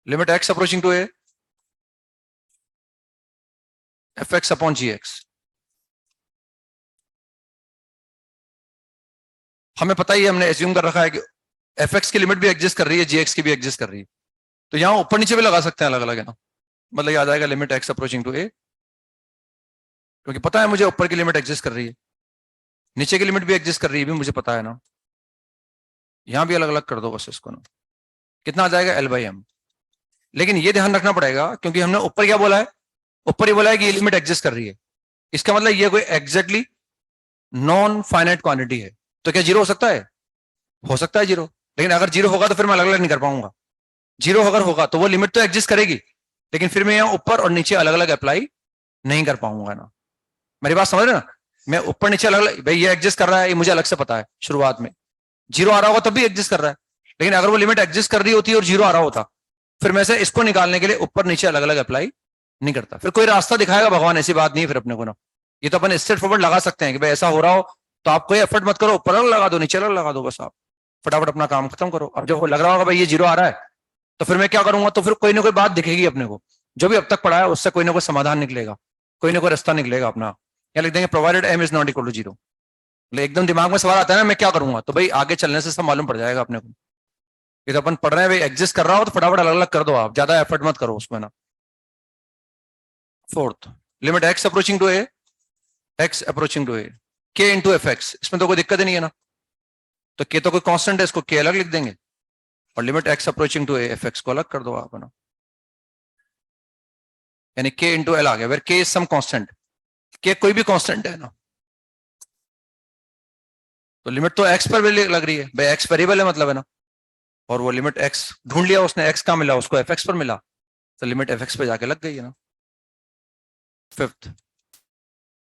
Limit x approaching to A F x upon g x. हमें पता ही है, हमने एज्यूम कर रखा है कि एफ एक्स की लिमिट भी एग्जिस्ट कर रही है, जी एक्स की भी एग्जिस्ट कर रही है, तो यहाँ ऊपर नीचे भी लगा सकते हैं अलग अलग, है ना। मतलब ये आ जाएगा लिमिट एक्स अप्रोचिंग टू ए, क्योंकि पता है मुझे ऊपर की लिमिट एग्जिस्ट कर रही है, नीचे की लिमिट भी एग्जिस्ट कर रही है, भी मुझे पता है ना। यहां भी अलग अलग कर दो बस इसको ना, कितना आ जाएगा एल बाई एम। लेकिन ये ध्यान रखना पड़ेगा क्योंकि हमने ऊपर क्या बोला है, ऊपर ही बोला है कि ये लिमिट एग्जिस्ट कर रही है, इसका मतलब ये कोई एग्जैक्टली नॉन फाइनाइट क्वांटिटी है, तो क्या जीरो हो सकता है, हो सकता है जीरो, लेकिन अगर जीरो होगा तो फिर मैं अलग अलग नहीं कर पाऊंगा। जीरो अगर होगा तो वो लिमिट तो एग्जिस्ट करेगी, लेकिन फिर मैं यहाँ ऊपर और नीचे अलग अलग अप्लाई नहीं कर पाऊंगा ना। मेरी बात समझ रहे ना, मैं ऊपर नीचे अलग अलग, भाई ये एग्जिस्ट कर रहा है, ये मुझे अलग से पता है, शुरुआत में जीरो आ रहा होगा तब भी एग्जिस्ट कर रहा है, लेकिन अगर वो लिमिट एग्जिस्ट कर रही होती और जीरो आ रहा होता, फिर मैं से इसको निकालने के लिए ऊपर नीचे अलग अलग अप्लाई नहीं करता। फिर कोई रास्ता दिखाएगा भगवान, ऐसी बात नहीं है फिर अपने को ना। ये तो अपन स्ट्रेट फॉरवर्ड लगा सकते हैं कि भाई ऐसा हो रहा हो तो आप कोई एफर्ट मत करो, ऊपर अलग लगा दो नीचे अलग लगा दो, बस आप फटाफट अपना काम खत्म करो। अब जब लग रहा होगा भाई ये जीरो आ रहा है, तो फिर मैं क्या करूंगा, तो फिर कोई ना कोई बात दिखेगी अपने को, जो भी अब तक पढ़ा है उससे कोई ना कोई समाधान निकलेगा, कोई ना कोई रास्ता निकलेगा अपना। या लिख देंगे provided m is not equal to zero. एकदम दिमाग में सवाल आता है ना मैं क्या करूंगा, तो भाई आगे चलने से सब मालूम पड़ जाएगा अपने को। ये तो अपन पढ़ रहे हैं भाई, एग्जिस्ट कर रहा हो तो फटाफट अलग अलग कर दो, आप ज्यादा एफर्ट मत करो उसमें ना। Fourth, limit x approaching to A x approaching to A K into F x, इसमें तो कोई दिक्कत ही नहीं है ना, तो के तो कोई कांस्टेंट है, इसको के अलग लिख देंगे, और limit x approaching to A F x को अलग कर दो आप ना, यानी के इंटू एल आ गया, वेर के इज सम कांस्टेंट, के कोई भी कांस्टेंट है ना, तो लिमिट तो एक्स पर भी लग रही है भाई, एक्स वेरिएबल है मतलब है ना, और वो लिमिट एक्स ढूंढ लिया उसने, एक्स कहां मिला उसको, एफ एक्स पर मिला, तो लिमिट एफ एक्स पे जाके लग गई है ना। Fifth,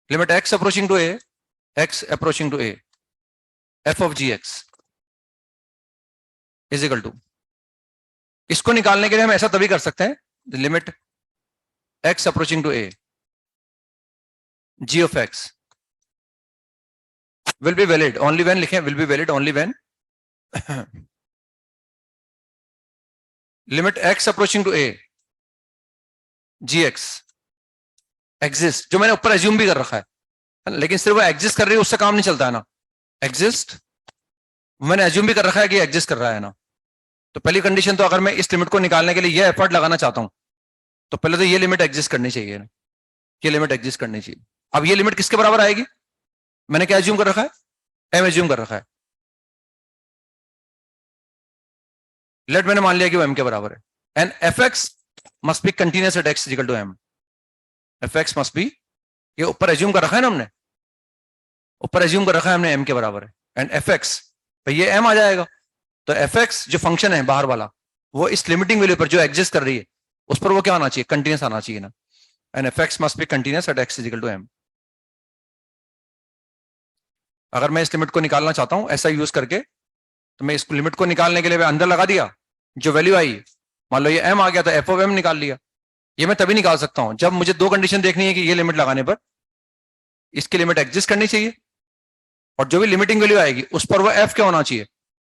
limit x approaching to A x approaching to A f of g x is equal to, इसको निकालने के लिए हम ऐसा तभी कर सकते हैं, limit x approaching to A g of x will be valid only when, लिखें will be valid only when limit x approaching to a gx exist, जो मैंने ऊपर एज्यूम भी कर रखा है, लेकिन सिर्फ वो एग्जिस्ट कर रही है उससे काम नहीं चलता है ना। एग्जिस्ट मैंने एज्यूम भी कर रखा है कि एग्जिस्ट कर रहा है ना, तो पहली कंडीशन, तो अगर मैं इस लिमिट को निकालने के लिए ये एफर्ट लगाना चाहता हूं तो पहले तो ये लिमिट एग्जिस्ट करनी चाहिए ना, ये लिमिट एग्जिस्ट करनी चाहिए। अब ये लिमिट किसके बराबर आएगी? मैंने क्या एज्यूम कर रखा है? एम एज्यूम कर रखा है। लेट मैंने मान लिया कि वो एम के बराबर है, and f x must be continuous at x equal to m. F x must be, ये ऊपर एज्यूम कर रखा है ना हमने, ऊपर एज्यूम कर रखा है हमने एम के बराबर है, एंड एफ एक्स ये एम आ जाएगा। तो एफ एक्स जो फंक्शन है बाहर वाला, वो इस लिमिटिंग वैल्यू पर जो एग्जिस्ट कर रही है उस पर वो क्या आना चाहिए? कंटिन्यूअस आना चाहिए ना, and f x must be continuous at x equal to m. अगर मैं इस लिमिट को निकालना चाहता हूं ऐसा यूज करके, तो मैं इस लिमिट को निकालने के लिए मैं अंदर लगा दिया, जो वैल्यू आई मान लो ये एम आ गया तो एफ ऑफ एम निकाल लिया। ये मैं तभी निकाल सकता हूं जब मुझे दो कंडीशन देखनी है कि ये लिमिट लगाने पर इसकी लिमिट एग्जिस्ट करनी चाहिए और जो भी लिमिटिंग वैल्यू आएगी उस पर वो एफ क्या होना चाहिए?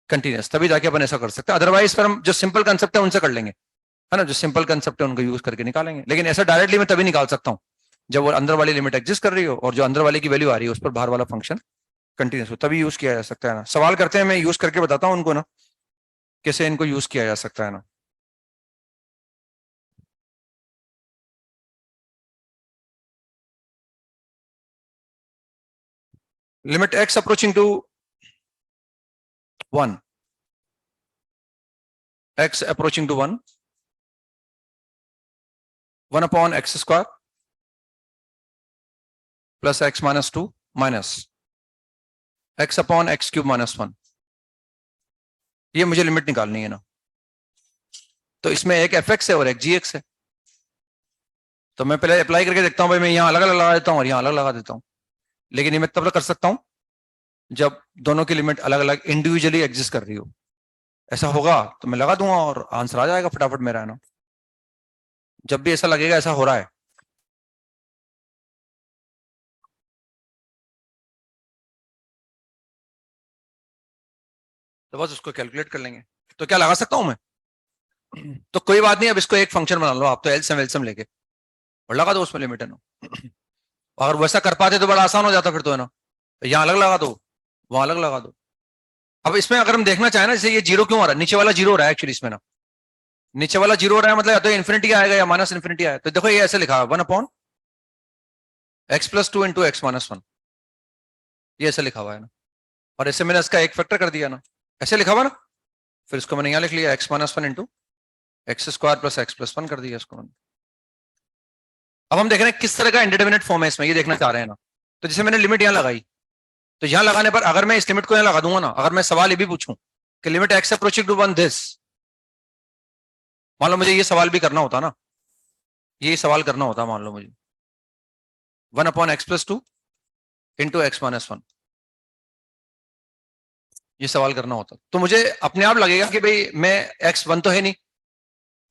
कंटिन्यूअस। तभी जाके अपन ऐसा कर सकते हैं, अदरवाइज पर हम जो सिंपल कंसेप्ट है उनसे कर लेंगे, है ना, जो सिंपल कंसेप्ट है उनको यूज करके निकालेंगे। लेकिन ऐसा डायरेक्टली मैं तभी निकाल सकता हूं जब वो अंदर वाली लिमिट एग्जिस्ट कर रही हो और जो अंदर वाले की वैल्यू आ रही है उस पर बाहर वाला फंक्शन कंटिन्यूस हो, तभी यूज किया जा सकता है ना। सवाल करते हैं, मैं यूज करके बताता हूं उनको ना कैसे इनको यूज किया जा सकता है ना। Limit x approaching to 1, x approaching to 1, 1 upon x square plus x minus 2 minus x upon x cube minus 1। ये मुझे लिमिट निकालनी है ना, तो इसमें एक fx है और एक gx है। तो मैं पहले अप्लाई करके देखता हूं, भाई मैं यहां अलग अलग लगा देता हूं और यहां अलग लगा देता हूं। लेकिन ये मैं तब तक कर सकता हूं जब दोनों की लिमिट अलग अलग इंडिविजुअली एग्जिस्ट कर रही हो। ऐसा होगा तो मैं लगा दूंगा और आंसर आ जाएगा फटाफट मेरा, है ना। जब भी ऐसा लगेगा ऐसा हो रहा है तो बस उसको कैलकुलेट कर लेंगे। तो क्या लगा सकता हूं मैं? तो कोई बात नहीं, अब इसको एक फंक्शन बना लो आप, तो एलसीएम एलसीएम लेके और लगा दो उसमें लिमिट, है ना। अगर वैसा कर पाते तो बड़ा आसान हो जाता फिर तो, है ना। यहां अलग लगा दो, वहां अलग लगा दो। अब इसमें अगर हम देखना चाहें ना, जैसे ये जीरो क्यों आ रहा है, नीचे वाला जीरो हो रहा है एक्चुअली इसमें ना, नीचे वाला जीरो हो रहा है मतलब या तो इन्फिनिटी आएगा या माइनस इन्फिनिटी आएगा। तो देखो ये ऐसे लिखा है 1 upon x plus 2 into x minus 1, ये ऐसे लिखा हुआ है ना। और ऐसे मैंने इसका एक फैक्टर कर दिया ना, ऐसे लिखा हुआ ना, फिर इसको मैंने यहां लिख लिया x minus 1 into x square plus x plus 1 कर दिया इसको मैंने। अब हम देख रहे हैं किस तरह का इंडिटरमिनेट फॉर्म है इसमें, ये देखना चाह रहे हैं ना। तो जैसे मैंने लिमिट यहां लगाई, तो यहां लगाने पर अगर मैं इस लिमिट को यहां लगा दूंगा ना, अगर मैं सवाल ये भी पूछूं कि limit x approaching to 1 this, मान लो मुझे ये सवाल भी करना होता ना, ये सवाल करना होता मान लो मुझे 1 upon x plus 2 into x minus 1, ये सवाल करना होता तो मुझे अपने आप लगेगा कि भाई मैं एक्स 1 तो है नहीं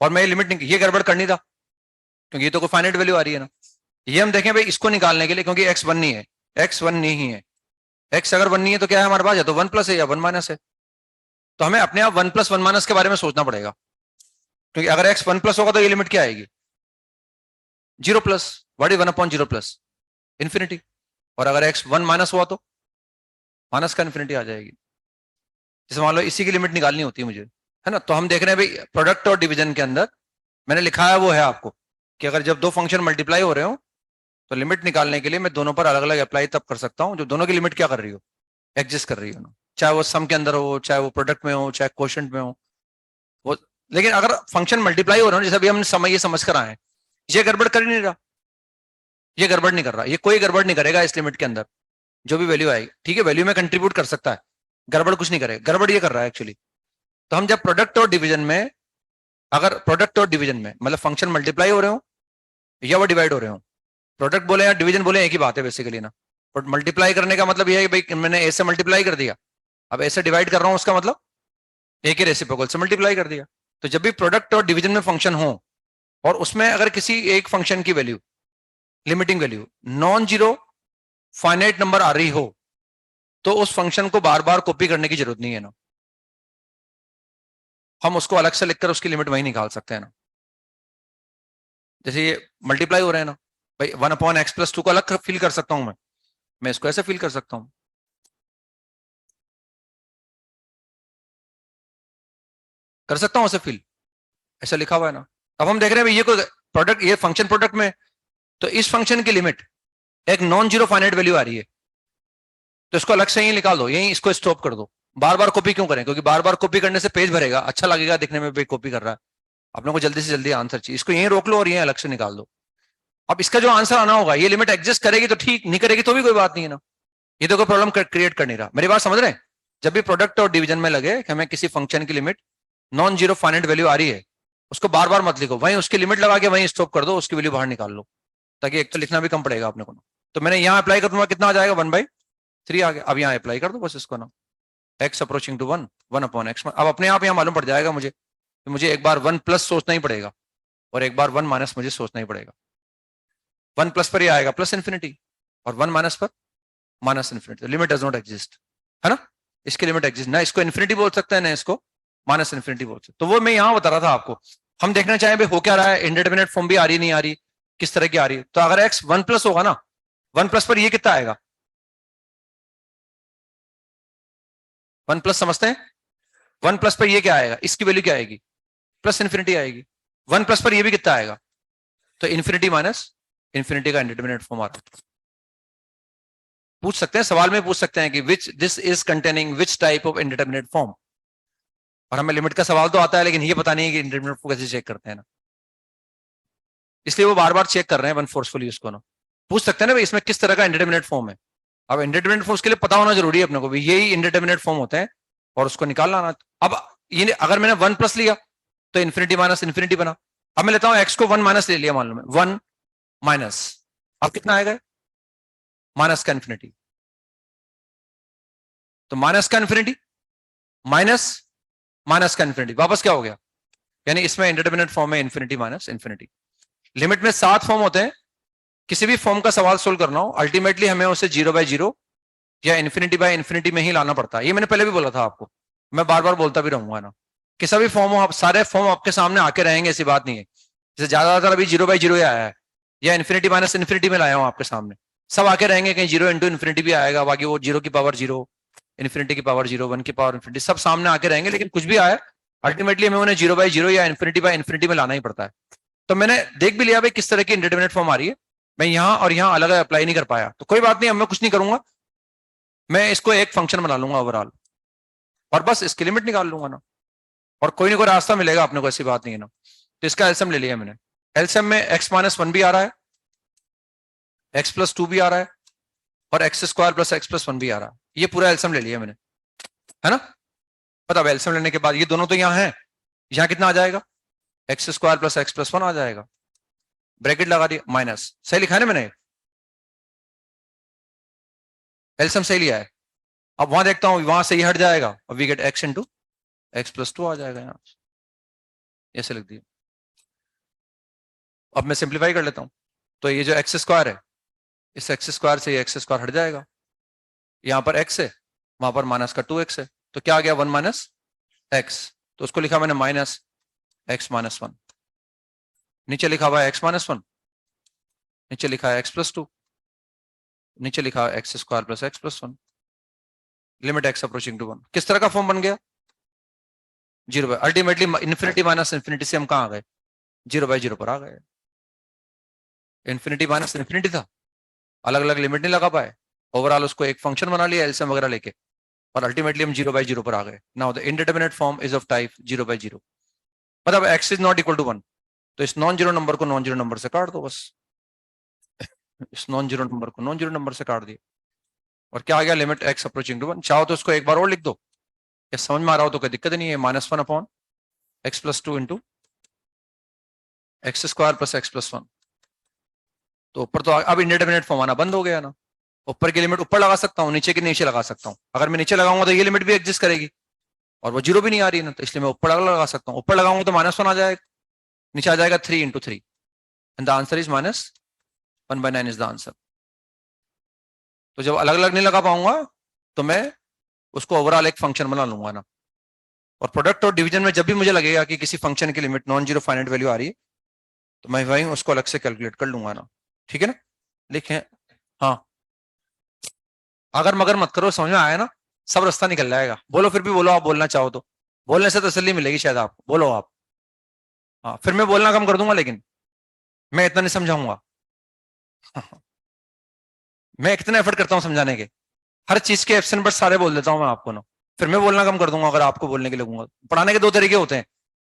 और मैं ये लिमिट नहीं, ये गड़बड़ करनी था क्योंकि ये तो कोई फाइनाइट वैल्यू आ रही है ना। ये हम देखें भाई इसको निकालने के लिए, क्योंकि एक्स 1 नहीं है, एक्स 1 नहीं है, एक्स अगर 1 नहीं है तो क्या है हमारे पास, या तो 1 प्लस है या 1 माइनस है। तो हमें अपने आप 1 प्लस 1 माइनस के बारे में सोचना पड़ेगा, क्योंकि अगर एक्स 1 प्लस होगा तो ये लिमिट क्या आएगी? 0 plus. What is 1 upon 0 plus? Infinity. और अगर एक्स 1 माइनस हुआ तो माइनस का इन्फिनिटी आ जाएगी। जैसे मान लो इसी की लिमिट निकालनी होती है मुझे, है ना। तो हम देख रहे हैं भाई प्रोडक्ट और डिवीजन के अंदर मैंने लिखा है वो है आपको कि अगर जब दो फंक्शन मल्टीप्लाई हो रहे हो तो लिमिट निकालने के लिए मैं दोनों पर अलग अलग अप्लाई तब कर सकता हूं जो दोनों की लिमिट क्या कर रही हो, एग्जिस्ट कर रही हो ना। चाहे वो सम के अंदर हो, चाहे वो प्रोडक्ट में हो, चाहे क्वोशंट में हो वो। लेकिन अगर फंक्शन मल्टीप्लाई हो रहे हो, जैसे अभी हम ये समझ कर आए हैं, ये गड़बड़ कर ही नहीं रहा, ये गड़बड़ नहीं कर रहा, ये कोई गड़बड़ नहीं करेगा इस लिमिट के अंदर। जो भी वैल्यू आएगी ठीक है, वैल्यू में कंट्रीब्यूट कर सकता है, गड़बड़ कुछ नहीं करेगा, गड़बड़ ये कर रहा है एक्चुअली। तो हम जब प्रोडक्ट और डिवीजन में, अगर प्रोडक्ट और डिवीजन में मतलब फंक्शन मल्टीप्लाई हो रहे हो या वो डिवाइड हो रहे हो, प्रोडक्ट बोले या डिवीजन बोले एक ही बात है बेसिकली ना। बट मल्टीप्लाई करने का मतलब ये है कि भाई मैंने ए से मल्टीप्लाई कर दिया, अब ऐसे डिवाइड कर रहा हूं, उसका मतलब एक ही रेसिप्रोकल से मल्टीप्लाई कर दिया। तो जब भी प्रोडक्ट और डिवीजन में फंक्शन हो और उसमें अगर किसी एक फंक्शन की value, limiting value non zero finite number आ रही हो, तो उस फंक्शन को बार बार कॉपी करने की जरूरत नहीं है ना, हम उसको अलग से लिखकर उसकी लिमिट वही निकाल सकते हैं ना। जैसे ये मल्टीप्लाई हो रहे हैं ना भाई, 1 अपॉन एक्स प्लस 2 को अलग फील कर सकता हूं मैं इसको ऐसे फील कर सकता हूं। कर सकता हूं उसे फिल, ऐसा लिखा हुआ है ना। अब हम देख रहे हैं ये कोई प्रोडक्ट, ये फंक्शन प्रोडक्ट में, तो इस फंक्शन की लिमिट एक नॉन जीरो फाइनाइट वैल्यू आ रही है, तो इसको अलग से यही निकाल दो, यही इसको स्टॉप कर दो। बार बार कॉपी क्यों करें, क्योंकि बार बार कॉपी करने से पेज भरेगा, अच्छा लगेगा दिखने में, पेज कॉपी कर रहा है। आप लोगों को जल्दी से जल्दी आंसर चाहिए, इसको यहीं रोक लो और यहीं अलग से निकाल दो। अब इसका जो आंसर आना होगा, ये लिमिट एग्जिस्ट करेगी तो ठीक, नहीं करेगी तो भी कोई बात नहीं है ना, ये तो कोई प्रॉब्लम क्रिएट कर नहीं रहा। मेरी बात समझ रहे हैं? जब भी प्रोडक्ट और डिवीजन में लगे कि हमें किसी फंक्शन की limit non zero finite value आ रही है, उसको बार बार मत लिखो, वहीं उसकी लिमिट लगा के वहीं स्टॉप कर दो, उसकी वैल्यू बाहर निकाल लो, ताकि एक तो लिखना भी कम पड़ेगा अपने को ना। तो मैंने यहाँ अप्लाई कर दूंगा, कितना आ जाएगा 1/3 आ गया। अब यहाँ अप्लाई कर दो बस इसको ना, x अप्रोचिंग टू 1, 1/x। अब अपने आप यहाँ मालूम पड़ जाएगा मुझे, तो मुझे एक बार 1 प्लस सोचना ही पड़ेगा और एक बार 1 माइनस मुझे सोचना ही पड़ेगा। 1 प्लस पर ये आएगा प्लस इन्फिनिटी, और 1 माइनस पर minus infinity. Limit does not exist, है ना, इसकी लिमिट एग्जिस्ट ना, इसको इन्फिनिटी बोल सकते हैं ना इसको माइनस इन्फिनिटी बोल सकते। तो वो मैं यहाँ बता रहा था आपको, हम देखना चाहें भाई हो क्या रहा है, इंडिटरमिनेट फॉर्म भी आ रही नहीं आ रही, किस तरह की आ रही है। तो अगर x 1 प्लस होगा ना, 1 प्लस पर ये कितना आएगा, 1 प्लस समझते हैं, 1 प्लस पर ये क्या आएगा, इसकी वैल्यू क्या आएगी, प्लस इन्फिनिटी आएगी। 1 प्लस पर ये भी कितना आएगा, तो इन्फिनिटी माइनस इन्फिनिटी का इंडिटरमिनेट फॉर्म आ रहा है। पूछ सकते हैं, सवाल में पूछ सकते हैं कि which this is containing which type of indeterminate form, और हमें लिमिट का सवाल तो आता है, लेकिन ये पता नहीं है कि इंडिटरमिनेट फॉर्म कैसे चेक करते हैं ना, इसलिए वो बार बार चेक कर रहे हैं वन फोर्सफुली उसको ना। पूछ सकते हैं ना भाई इसमें किस तरह का इंडिटरमिनेट फॉर्म है। अब इंडिटरमिनेट फॉर्म के लिए पता होना जरूरी है अपने को, यही इंडिटरमिनेट फॉर्म होते हैं और उसको निकालना आना। अब ये अगर मैंने 1 प्लस लिया तो इन्फिनिटी माइनस इन्फिनिटी बना। अब मैं लेता हूं x को 1 माइनस ले लिया, मान लो मैं 1 माइनस, अब कितना आएगा, माइनस का इन्फिनिटी, तो माइनस का इन्फिनिटी माइनस माइनस का इन्फिनिटी, वापस क्या हो गया, यानी इसमें इंडिटरमिनेट फॉर्म है इन्फिनिटी माइनस इन्फिनिटी। लिमिट में 7 फॉर्म होते हैं, किसी भी फॉर्म का सवाल सोल्व करना हो अल्टीमेटली हमें उसे 0/0 या इन्फिनिटी बाय इन्फिनिटी में ही लाना पड़ता है। ये मैंने पहले भी बोला था आपको, मैं बार बार बोलता भी रहूंगा ना, किसी भी फॉर्म हो आप, सारे फॉर्म आपके सामने आके रहेंगे, ऐसी बात नहीं है। जैसे ज्यादातर अभी 0/0 आया है या इन्फिनिटी माइनस इन्फिनिटी में लाया हूं आपके सामने, सब आके रहेंगे, कहीं 0 इंटू इन्फिनिटी भी आएगा, बाकी वो 0 की पावर 0, इन्फिनिटी की पावर 0, 1 की पावर इन्फिनिटी, सब सामने आके रहेंगे, लेकिन कुछ भी आए अल्टीमेटली हमें उन्हें 0/0 या इन्फिनिटी बाय इन्फिनिटी में लाना ही पड़ता है। तो मैंने देख भी लिया भाई किस तरह की इंडिटरमिनेट फॉर्म आ रही है, मैं यहां और यहां अलग अप्लाई नहीं कर पाया, तो कोई बात नहीं, अब मैं कुछ नहीं करूंगा, मैं इसको एक फंक्शन बना लूंगा ओवरऑल और बस इसकी लिमिट निकाल लूंगा ना, और कोई ना कोई रास्ता मिलेगा अपने को, ऐसी बात नहीं है ना। तो इसका एलसीएम ले लिया मैंने, एलसीएम में x माइनस 1 भी आ रहा है, x प्लस 2 भी आ रहा है, और x square plus x plus 1 भी आ रहा है, ये पूरा एलसीएम ले लिया मैंने, है ना। पता है एलसीएम लेने के बाद ये दोनों तो यहाँ है, यहाँ कितना आ जाएगा, x square plus x plus 1 आ जाएगा, ब्रैकेट लगा दिया, माइनस, सही लिखा है ना मैंने, एलसीएम सही लिया है। अब वहां देखता हूं, वहां से ये हट जाएगा और we get x into x plus 2 आ जाएगा, यहाँ ऐसे लिख दिया। अब मैं सिंप्लीफाई कर लेता हूं, तो ये जो एक्स स्क्वायर है, इस एक्स स्क्वायर से ये एक्स स्क्वायर हट जाएगा, यहां पर x है, वहां पर माइनस का 2x है, तो क्या आ गया 1 माइनस x, तो उसको लिखा मैंने माइनस x माइनस 1, नीचे लिखा हुआ है x माइनस 1, नीचे लिखा है x प्लस 2, नीचे लिखा है x square plus x plus 1, limit x approaching to 1। किस तरह का फॉर्म बन गया, 0 अल्टीमेटली इन्फिनिटी माइनस इन्फिनिटी से हम कहां आ गए, 0/0 पर आ गए। इन्फिनिटी माइनस इन्फिनिटी था, अलग अलग लिमिट नहीं लगा पाए, ओवरऑल उसको एक फंक्शन बना लिया एलसीएम वगैरह लेके, और अल्टीमेटली हम 0/0 पर आ गए। Now the indeterminate form is of type 0/0, मतलब x is not equal to 1, तो इस नॉन जीरो नंबर को नॉन जीरो नंबर से काट दो बस, इस नॉन जीरो नंबर को नॉन जीरो नंबर से काट दिया, और क्या आ गया, लिमिट x अप्रोचिंग टू 1। चाहो तो उसको एक बार और लिख दो, ये समझ में आ रहा हो तो कोई दिक्कत नहीं है, -1 upon x plus 2 into x square plus x plus 1। तो ऊपर तो अब इंडिटरमिनेट फॉर्म आना बंद हो गया ना, ऊपर की लिमिट ऊपर लगा सकता हूँ, नीचे की नीचे लगा सकता हूँ। अगर मैं नीचे लगाऊंगा तो ये लिमिट भी एग्जिस्ट करेगी और वो 0 भी नहीं आ रही ना, तो इसलिए मैं ऊपर लगा सकता हूँ। ऊपर लगाऊंगा तो -1 आ जाएगा, नीचे आ जाएगा 3 into 3, and the answer is -1/9 is the answer. तो जब अलग अलग नहीं लगा पाऊंगा तो मैं उसको ओवरऑल एक फंक्शन बना लूंगा ना, और प्रोडक्ट और डिवीजन में जब भी मुझे लगेगा कि किसी फंक्शन की limit non zero finite value आ रही है, तो मैं वहीं उसको अलग से कैलकुलेट कर लूंगा ना, ठीक है ना, लिखें। हाँ, अगर मगर मत करो, समझ में आया ना, सब रास्ता निकल जाएगा। बोलो फिर भी बोलो, आप बोलना चाहो तो। बोलने से तसल्ली मिलेगी शायद आपको, बोलो आप। हाँ, फिर मैं बोलना कम कर दूंगा, लेकिन मैं इतना नहीं समझाऊंगा। मैं कितना एफर्ट करता हूँ समझाने के, हर चीज के एब्सेंट पर सारे बोल देता हूँ मैं आपको ना, फिर मैं बोलना कम कर दूंगा अगर आपको बोलने के लगूंगा। पढ़ाने के दो तरीके होते हैं,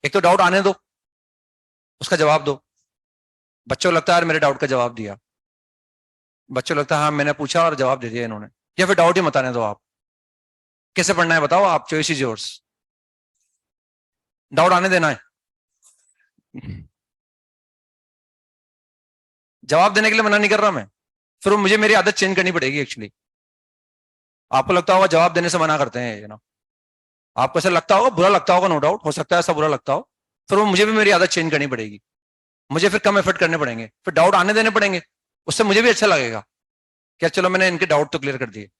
एक तो डाउट आने दो, उसका जवाब दो, बच्चों को लगता है यार मेरे डाउट का जवाब दिया, बच्चों को लगता है हाँ मैंने पूछा और जवाब दे दिया इन्होंने, या फिर डाउट ही मत आने दो आप। कैसे पढ़ना है बताओ आप, चॉइस इज योर्स। डाउट आने देना है, जवाब देने के लिए मना नहीं कर रहा मैं, फिर वो मुझे मेरी आदत चेंज करनी पड़ेगी एक्चुअली। आपको लगता होगा जवाब देने से मना करते हैं ना, आपको ऐसा लगता होगा, बुरा लगता होगा, नो डाउट हो सकता है ऐसा बुरा लगता हो, फिर वो मुझे भी मेरी आदत चेंज करनी पड़ेगी, मुझे फिर कम एफर्ट करने पड़ेंगे, फिर डाउट आने देने पड़ेंगे, उससे मुझे भी अच्छा लगेगा कि चलो मैंने इनके डाउट तो क्लियर कर दिए।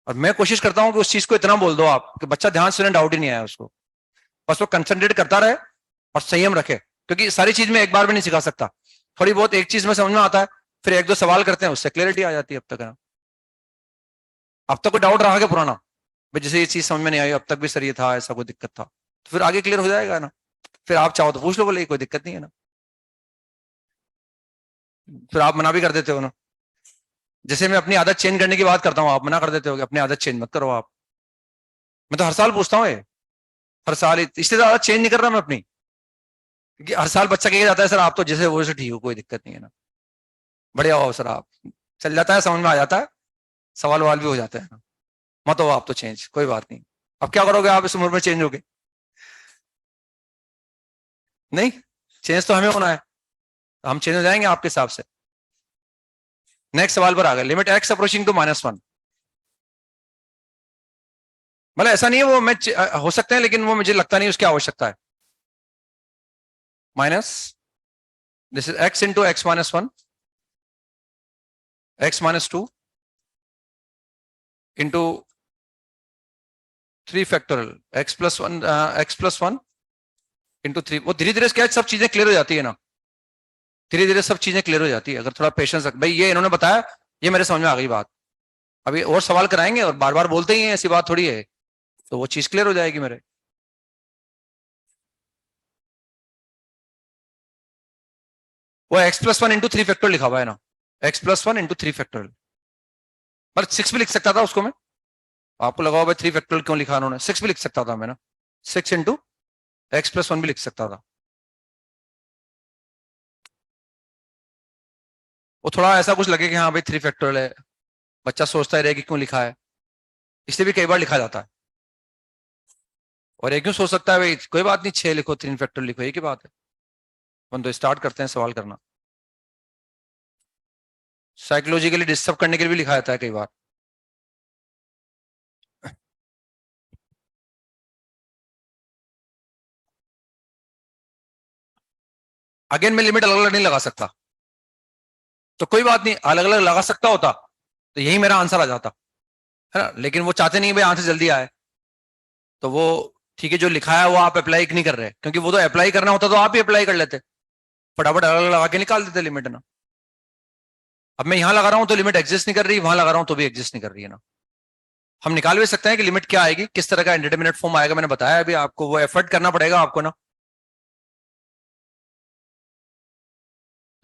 और मैं कोशिश करता हूं कि उस चीज को इतना बोल दो आप कि बच्चा ध्यान से डाउट ही नहीं आया उसको, बस वो कंसंट्रेट करता रहे और संयम रखे, क्योंकि सारी चीज में एक बार भी नहीं सिखा सकता, थोड़ी बहुत एक चीज में समझ में आता है, फिर एक दो सवाल करते हैं उससे क्लियरिटी आ जाती है। अब तक है ना, अब तक कोई डाउट रहा क्या पुराना, भाई जैसे ये चीज समझ में नहीं आई अब तक भी सर ये था, ऐसा कोई दिक्कत था, तो फिर आगे क्लियर हो जाएगा ना, फिर आप चाहो तो पूछ लो, बोले कोई दिक्कत नहीं है ना, फिर आप मना भी कर देते हो ना। जैसे मैं अपनी आदत चेंज करने की बात करता हूँ, आप मना कर देते हो कि अपनी आदत चेंज मत करो आप। मैं तो हर साल पूछता हूँ ये, हर साल, इससे ज्यादा चेंज नहीं कर रहा मैं अपनी, क्योंकि हर साल बच्चा कह जाता है सर आप तो जैसे वो से ठीक हो, कोई दिक्कत नहीं है ना, बढ़िया हो सर आप, चल जाता है, समझ में आ जाता है, सवाल वाल भी हो जाते हैं ना, मत हो आप तो चेंज, कोई बात नहीं। अब क्या करोगे आप इस उम्र में चेंज होगे, नहीं, चेंज तो हमें होना है, हम चेंज हो जाएंगे आपके हिसाब से। नेक्स्ट सवाल पर आ गए, लिमिट एक्स अप्रोचिंग टू -1, मतलब ऐसा नहीं है वो मैं हो सकते हैं, लेकिन वो मुझे लगता नहीं उसकी आवश्यकता है। Minus, this is x into x -1, x -2 into 3 factorial x+1 into 3। वो धीरे धीरे क्या सब चीजें क्लियर हो जाती है ना, धीरे धीरे सब चीजें क्लियर हो जाती है अगर थोड़ा पेशेंस रख, भाई ये इन्होंने बताया, ये मेरे समझ में आ गई बात, अभी और सवाल कराएंगे और बार बार बोलते ही हैं, ऐसी बात थोड़ी है, तो वो चीज क्लियर हो जाएगी मेरे। वो x+1 इंटू 3 फैक्टोरियल लिखा हुआ है ना, x+1 इंटू 3 फैक्टोरियल, पर 6 भी लिख सकता था उसको मैं, आपको लगा भाई 3 फैक्टोरियल क्यों लिखा उन्होंने, 6 भी लिख सकता था मैं ना, 6 इंटू x+1 भी लिख सकता था। वो थोड़ा ऐसा कुछ लगे कि हाँ भाई 3 फैक्टोरियल है, बच्चा सोचता ही रहे कि क्यों लिखा है, इसलिए भी कई बार लिखा जाता है। और एक क्यों सोच सकता है भाई कोई बात नहीं 6 लिखो 3 फैक्टोरियल लिखो, एक ही बात है। अपन तो स्टार्ट करते हैं सवाल करना, साइकोलॉजिकली डिस्टर्ब करने के लिए भी लिखा जाता है कई बार। अगेन मैं लिमिट अलग अलग नहीं लगा सकता, तो कोई बात नहीं, अलग अलग लगा सकता होता तो यही मेरा आंसर आ जाता है ना, लेकिन वो चाहते नहीं भाई आंसर जल्दी आए, तो वो ठीक है जो लिखा है वो आप अप्लाई नहीं कर रहे, क्योंकि वो तो अप्लाई करना होता तो आप ही अप्लाई कर लेते, फटाफट अलग अलग लगा के निकाल देते लिमिट ना। अब मैं यहां लगा रहा हूं तो लिमिट एग्जिस्ट नहीं कर रही, वहां लगा रहा हूं तो भी एग्जिस्ट नहीं कर रही है ना। हम निकाल भी सकते हैं कि लिमिट क्या आएगी, किस तरह का इंडिटरमिनेट फॉर्म आएगा, मैंने बताया अभी आपको, वो एफर्ट करना पड़ेगा आपको ना।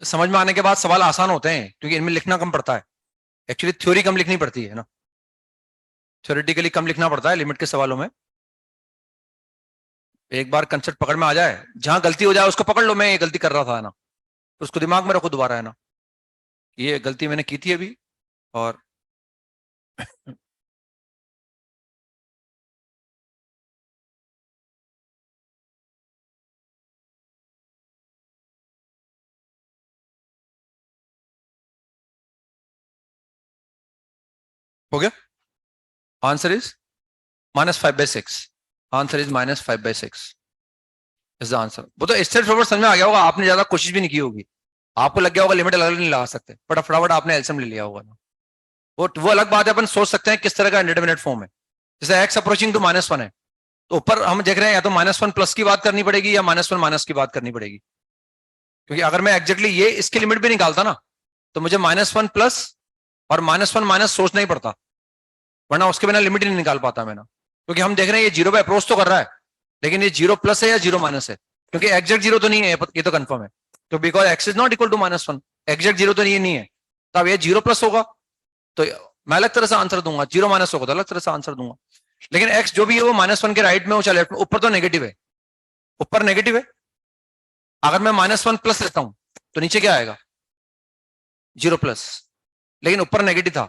समझ में आने के बाद सवाल आसान होते हैं, क्योंकि इनमें लिखना कम पड़ता है, एक्चुअली थ्योरी कम लिखनी पड़ती है ना, थ्योरेटिकली कम लिखना पड़ता है लिमिट के सवालों में। एक बार कंसेप्ट पकड़ में आ जाए, जहां गलती हो जाए उसको पकड़ लो, मैं ये गलती कर रहा था ना, तो उसको दिमाग में रखो दोबारा है ना, ये गलती मैंने की थी अभी, और हो गया। Answer is -5/6, answer is -5/6 is the answer. वो तो स्ट्रेट फॉरवर्ड समझ में आ गया होगा, आपने ज्यादा कोशिश भी नहीं की होगी, आपको लग गया होगा लिमिट अलग अलग नहीं लगा सकते, बट फटाफट आपने एलसीएम ले लिया होगा ना। वो अलग बात है, अपन सोच सकते हैं किस तरह का इंडिटरमिनेट फॉर्म है, जैसे एक्स अप्रोचिंग टू -1 है, तो ऊपर हम देख रहे हैं या तो -1 प्लस की बात करनी पड़ेगी या -1 माइनस की बात करनी पड़ेगी, क्योंकि अगर मैं एग्जैक्टली ये इसकी लिमिट भी निकालता ना, तो मुझे -1 प्लस और -1 माइनस सोचना ही पड़ता, वरना उसके बिना लिमिट ही नहीं निकाल पाता मैं ना, क्योंकि हम देख रहे हैं ये जीरो पे अप्रोच तो कर रहा है, लेकिन ये 0 प्लस है या 0 माइनस है, क्योंकि एग्जैक्ट 0 तो नहीं है, ये तो कंफर्म है। तो because x is not equal to -1, exact 0 तो नहीं है, तो अब ये 0 प्लस होगा तो मैं अलग तरह से आंसर दूंगा, 0 माइनस होगा तो अलग तरह से आंसर दूंगा। लेकिन एक्स जो भी है वो -1 के राइट में हो चाहे लेफ्ट में, ऊपर तो नेगेटिव है, ऊपर नेगेटिव है। अगर मैं -1 प्लस लेता हूं तो नीचे क्या आएगा, 0 प्लस, लेकिन ऊपर नेगेटिव था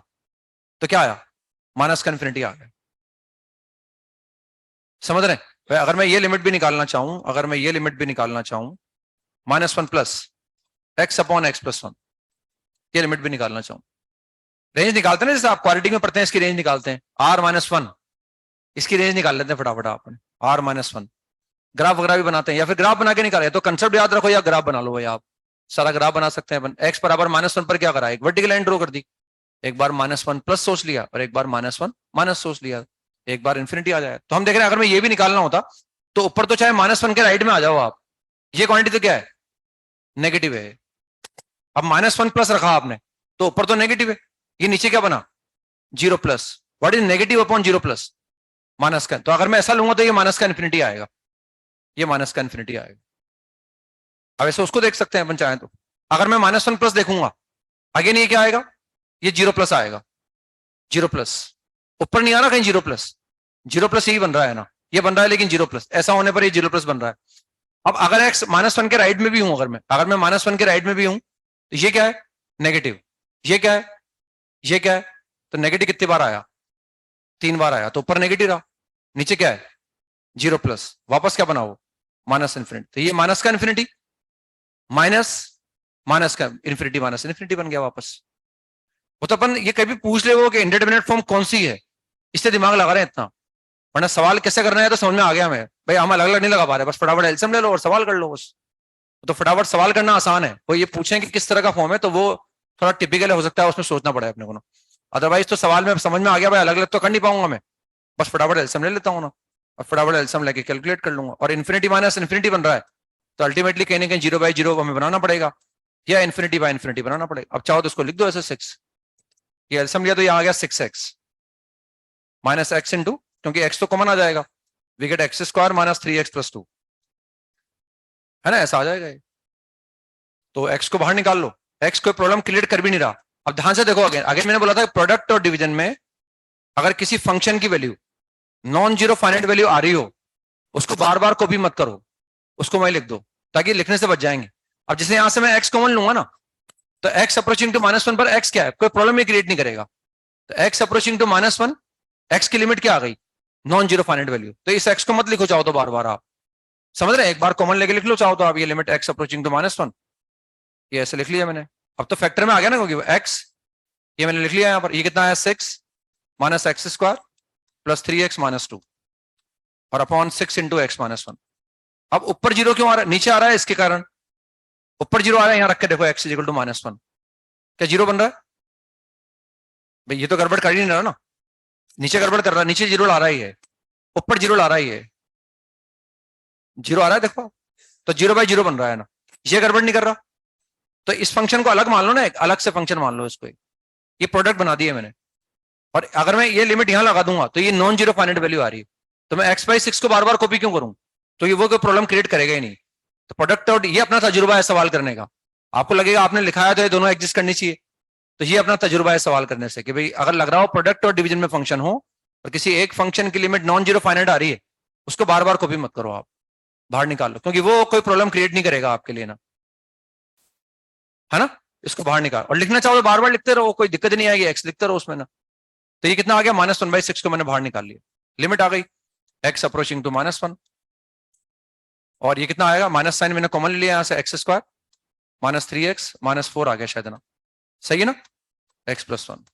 तो क्या आया, माइनस का इन्फिनिटी आ गया। समझ रहे हैं? अगर मैं ये लिमिट भी निकालना चाहूं, अगर मैं ये लिमिट भी निकालना चाहूं -1 plus x upon x plus 1, ये लिमिट भी निकालना चाहूं, रेंज निकालते हैं ना, जैसे आप क्वालिटी में पढ़ते हैं इसकी रेंज निकालते हैं, R-1, इसकी रेंज निकाल लेते हैं फटाफट आपने, R-1, ग्राफ वगैरह भी बनाते हैं या फिर ग्राफ बना के निकाले, तो कंसेप्ट याद रखो या ग्राफ बना लो भाई, आप सारा ग्राफ बना सकते हैं। एक्स बराबर -1 पर क्या करा, एक वर्टिकल लाइन ड्रॉ कर दी, एक बार -1 प्लस सोच लिया और एक बार -1 माइनस सोच लिया, एक बार इन्फिनिटी आ जाए। तो हम देख रहे हैं अगर मैं ये भी निकालना होता तो ऊपर तो चाहे -1 के राइट में आ जाओ आप, ये क्वांटिटी तो क्या है, नेगेटिव है। अब -1 प्लस रखा आपने तो ऊपर तो नेगेटिव है, ये नीचे क्या बना, 0 plus. What is negative upon 0 plus, minus का। तो अगर मैं ऐसा लूंगा तो ये माइनस का इन्फिनिटी आएगा, ये माइनस का इन्फिनिटी आएगा। अब ऐसे उसको देख सकते हैं अपन चाहें तो, अगर मैं -1 प्लस देखूंगा अगेन ये क्या आएगा, ये 0 प्लस आएगा, 0 प्लस, ऊपर नहीं आ रहा कहीं 0 प्लस, 0 प्लस यही बन रहा है ना, ये बन रहा है लेकिन 0 प्लस, ऐसा होने पर ये 0 प्लस बन रहा है। अब अगर एक्स -1 के राइट में भी हूं, अगर मैं -1 के राइट में भी हूं तो ये क्या है, नेगेटिव, ये क्या है, ये क्या है, तो नेगेटिव कितनी बार आया, 3 बार आया, तो ऊपर नेगेटिव रहा, नीचे क्या है 0 प्लस, वापस क्या बना वो माइनस इन्फिनिटी, तो ये माइनस का इन्फिनिटी माइनस माइनस का इन्फिनिटी माइनस इन्फिनिटी बन गया वापस। वो तो अपन ये कभी पूछ ले वो कि इंडिटरमिनेट फॉर्म कौन सी है, इससे दिमाग लगा रहे हैं इतना, वरना सवाल कैसे करना है तो समझ में आ गया हमें भाई, हम अलग अलग नहीं लगा पा रहे, बस फटाफट एलसीएम ले लो और सवाल कर लो बस। तो फटाफट सवाल करना आसान है, वो ये पूछें कि किस तरह का फॉर्म है तो वो थोड़ा टिपिकल हो सकता है, उसमें सोचना पड़े अपने को ना, अदरवाइज तो सवाल में समझ में आ गया भाई, अलग अलग तो कर नहीं पाऊंगा मैं, बस फटाफट एलसीएम ले लेता हूँ ना, और फटाफट एलसीएम लेके कैलकुलेट कर लूंगा। और इन्फिनिटी माइनस इन्फिनिटी बन रहा है तो अल्टीमेटली कहीं ना कहीं 0/0 हमें बनाना पड़ेगा या इन्फिनिटी बाय इन्फिनिटी बनाना पड़ेगा। अब चाहो तो इसको लिख दो ऐसे 6, ये एलसीएम लिया तो यहाँ आ गया 6x माइनस एक्स इंटू, क्योंकि x तो कॉमन आ जाएगा, we get x² minus 3x + 2, है ना, ऐसा आ जाएगा। तो x को बाहर निकाल लो, x कोई प्रॉब्लम क्रिएट कर भी नहीं रहा। अब ध्यान से देखो, अगेन मैंने बोला था प्रोडक्ट और डिवीजन में अगर किसी फंक्शन की value non zero finite value आ रही हो, उसको बार बार कॉपी मत करो, उसको वहीं लिख दो ताकि लिखने से बच जाएंगे। अब जैसे यहां से मैं x कॉमन लूंगा ना, तो x अप्रोचिंग टू -1 पर x क्या है, कोई प्रॉब्लम ही क्रिएट नहीं करेगा, तो x अप्रोचिंग टू -1, x की लिमिट क्या आ गई, नॉन जीरो फाइनाइट वैल्यू, तो इस x को मत लिखो चाहो तो बार बार, आप समझ रहे हैं, एक बार कॉमन लेके लिख लो चाहो तो आप, ये लिमिट x अप्रोचिंग टू -1, ये ऐसे लिख लिया मैंने। अब तो फैक्टर में आ गया ना, क्योंकि x ये मैंने लिख लिया यहाँ पर, ये कितना है 6 minus x² plus 3x minus 2 और अपॉन 6 इंटू x माइनस 1। अब ऊपर 0 क्यों आ रहा है, नीचे आ रहा है, इसके कारण ऊपर 0 आ रहा है, यहां रख के देखो x इक्वल टू -1, क्या 0 बन रहा है भाई, ये तो गड़बड़ कर ही नहीं रहा ना, नीचे गड़बड़ कर रहा है, नीचे 0 ला रहा ही है, ऊपर 0 ला रहा ही है, 0 आ रहा है देखो, तो 0/0 बन रहा है ना, ये गड़बड़ नहीं कर रहा। तो इस फंक्शन को अलग मान लो ना, एक अलग से फंक्शन मान लो इसको, ये प्रोडक्ट बना दिए मैंने, और अगर मैं ये लिमिट यहां लगा दूंगा तो ये नॉन जीरो फाइनाइट वैल्यू आ रही है, तो मैं x/6 को बार बार कॉपी क्यों करूं, तो ये वो कोई प्रॉब्लम क्रिएट करेगा ही नहीं। तो प्रोडक्ट और ये अपना तजुर्बा है सवाल करने का, आपको लगेगा आपने लिखा है तो ये दोनों एग्जिस्ट करनी चाहिए, तो ये अपना तजुर्बा है सवाल करने से कि भाई अगर लग रहा हो प्रोडक्ट और डिवीजन में फंक्शन हो और किसी एक फंक्शन की लिमिट नॉन जीरो फाइनाइट आ रही है, उसको बार बार कॉपी मत करो, आप बाहर निकाल लो, क्योंकि वो कोई प्रॉब्लम क्रिएट नहीं करेगा आपके लिए ना, है ना, इसको बाहर निकाल, और लिखना चाहो तो बार बार लिखते रहो, कोई दिक्कत नहीं आएगी, एक्स लिखते रहो उसमें ना। तो ये कितना आ गया, -1/6 को मैंने बाहर निकाल लिया, लिमिट आ गई x अप्रोचिंग टू -1, और ये कितना आएगा, माइनस साइन मैंने कॉमन ले लिया यहां से, x² माइनस 3x माइनस 4 आ गया शायद ना, सही है ना, x + 1,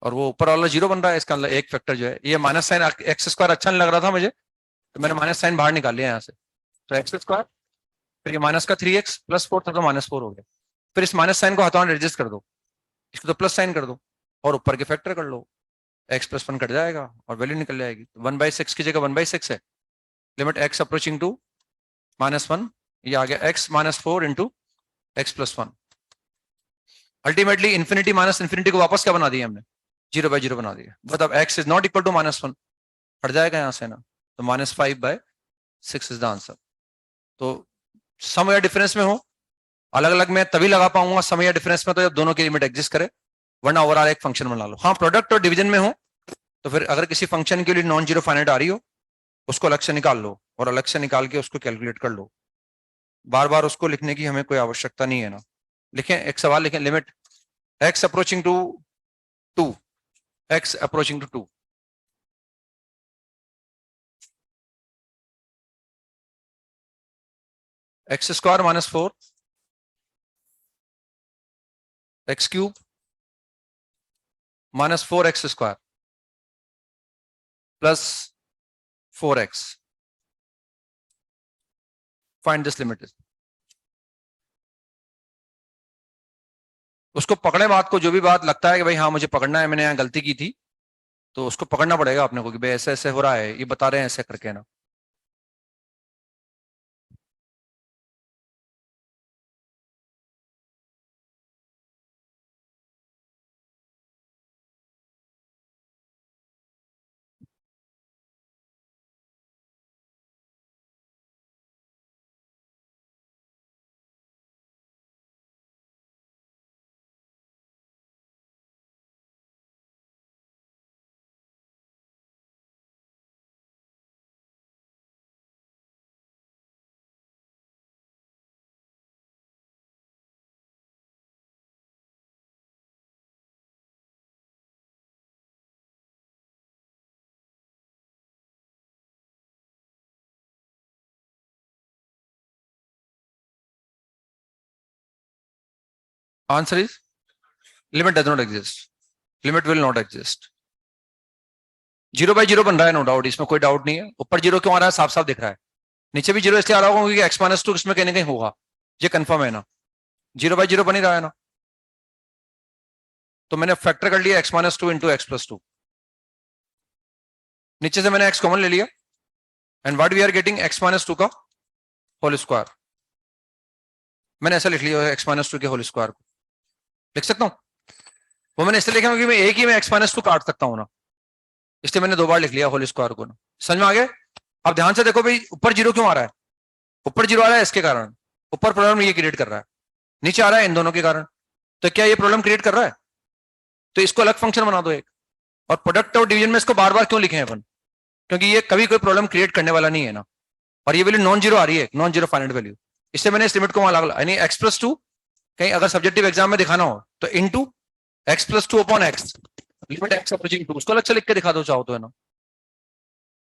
और वो ऊपर वाला 0 बन रहा है, इसका मतलब एक फैक्टर जो है, ये माइनस साइन x² अच्छा नहीं लग रहा था मुझे, तो मैंने माइनस साइन बाहर निकाल लिया यहाँ से, तो x², फिर ये माइनस का 3x + 4 था तो -4 हो गया, फिर इस माइनस साइन को हटाओ एडजस्ट कर दो, इसको तो प्लस साइन कर दो और ऊपर के फैक्टर कर लो, x + 1 कट जाएगा और वैल्यू निकल जाएगी, 1/6 की जगह 1/6 है, लिमिट x अप्रोचिंग टू -1, ये आ गया x -4 into x + 1, ultimately infinity minus infinity को वापस क्या बना दिया हमने, 0/0 बना दिया, बट अब x is not equal to -1, हट जाएगा यहाँ से ना, तो -5/6 इज द आंसर। तो सम या डिफरेंस में हो, अलग अलग में तभी लगा पाऊंगा सम या डिफरेंस में तो जब दोनों की लिमिट एग्जिस्ट करे, वरना ओवरऑल एक फंक्शन बना लो। हाँ, प्रोडक्ट और डिवीजन में हो तो फिर अगर किसी फंक्शन के लिए नॉन जीरो फाइनाइट आ रही हो, उसको अलग से निकाल लो और अलग से निकाल के उसको कैलकुलेट कर लो। बार बार उसको लिखने की हमें कोई आवश्यकता नहीं है ना। लिखें, एक सवाल लिखें, limit x approaching to 2, x approaching to 2, x square -4 x cube -4x square plus 4x, find this limit. उसको पकड़े बात को, जो भी बात लगता है कि भाई हाँ मुझे पकड़ना है, मैंने यहाँ गलती की थी, तो उसको पकड़ना पड़ेगा अपने को कि भाई ऐसे ऐसे हो रहा है, ये बता रहे हैं ऐसे करके ना। Answer is limit does not exist, limit will not exist. 0/0 बन रहा है, नो डाउट, इसमें कोई डाउट नहीं है। ऊपर जीरो क्यों आ रहा है, साफ साफ दिख रहा है। नीचे भी जीरो इसलिए आ रहा होगा क्योंकि x-2 इसमें कहीं ना कहीं होगा, ये कंफर्म है ना। 0/0 बन ही रहा है ना, तो मैंने फैक्टर कर लिया x-2 इंटू x+2। नीचे से मैंने x कॉमन ले लिया and what we are getting x-2 का होल स्क्वायर। मैंने ऐसा लिख लिया x-2 के होल स्क्वायर को, लिख सकता हूं। वो मैंने इसलिए लिखा क्योंकि मैं एक ही में x-2 काट सकता हूं ना, इसलिए मैंने 2 बार लिख लिया होल स्क्वायर को ना। समझ में आ गया। अब ध्यान से देखो भाई, ऊपर जीरो क्यों आ रहा है, ऊपर जीरो आ रहा है इसके कारण, ऊपर प्रॉब्लम ये क्रिएट कर रहा है, नीचे आ रहा है इन दोनों के कारण। तो क्या ये प्रॉब्लम क्रिएट कर रहा है, तो इसको अलग फंक्शन बना दो एक। और प्रोडक्ट और डिवीजन में इसको बार बार क्यों लिखे हैं अपन, क्योंकि ये कभी कोई प्रॉब्लम क्रिएट करने वाला नहीं है ना। और ये वैल्यू नॉन जीरो आ रही है, नॉन जीरो फाइनाइट वैल्यू, इससे मैंने इस लिमिट को वहां यानी x+2 कहीं अगर सब्जेक्टिव एग्जाम में दिखाना हो तो into x+2 upon x, limit x approaching 2, उसको अलग से लिख के दिखा दो चाहो तो, है ना।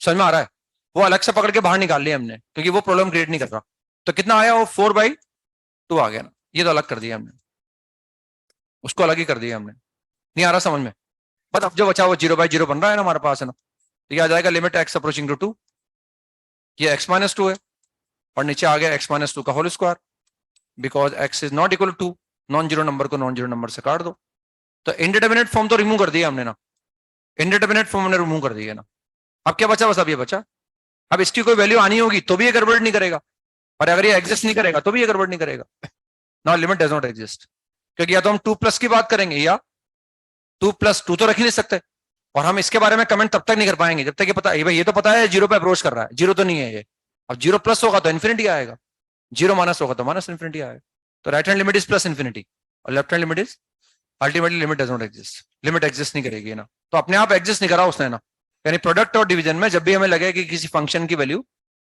समझ में आ रहा है। वो अलग से पकड़ के बाहर निकाल लिया हमने क्योंकि वो प्रॉब्लम क्रिएट नहीं कर रहा। तो कितना आया, वो 4/2 आ गया ना, ये तो अलग कर दिया हमने, उसको अलग ही कर दिया हमने। नहीं आ रहा समझ में। बट अब जो बचा वो 0/0 बन रहा है ना हमारे पास, है ना। तो ये आ जाएगा लिमिट x अप्रोचिंग टू 2, ये x-2 है और नीचे आ गया x-2 का whole square, because x is not equal to non zero number को नॉन जीरो नंबर से काट दो। तो इनडिटरमिनेट फॉर्म तो रिमूव कर दिया हमने ना, इनडिटरमिनेट फॉर्म हमने रिमूव कर दिया ना। अब क्या बचा, बस अब ये बचा। अब इसकी कोई वैल्यू आनी होगी तो भी ये गड़बड़ नहीं करेगा, और अगर ये एग्जिस्ट नहीं करेगा तो भी ये गड़बड़ नहीं करेगा। Now limit does not exist, क्योंकि या तो हम 2+ की बात करेंगे या 2+2 तो रख ही नहीं सकते, और हम इसके बारे में कमेंट तब तक नहीं कर पाएंगे जब तक ये पता है भाई, ये तो पता है जीरो पे अप्रोच कर रहा है, जीरो तो नहीं है ये। अब 0+ होगा तो इन्फिनिटी आएगा, 0- होगा तो -इन्फिनिटी आएगा। तो right hand limit is plus infinity और left hand limit is ultimately limit does not exist, limit exist नहीं करेगी ना। तो अपने आप एग्जिस्ट नहीं करा उसने ना। यानी प्रोडक्ट और डिवीजन में जब भी हमें लगे कि किसी फंक्शन की वैल्यू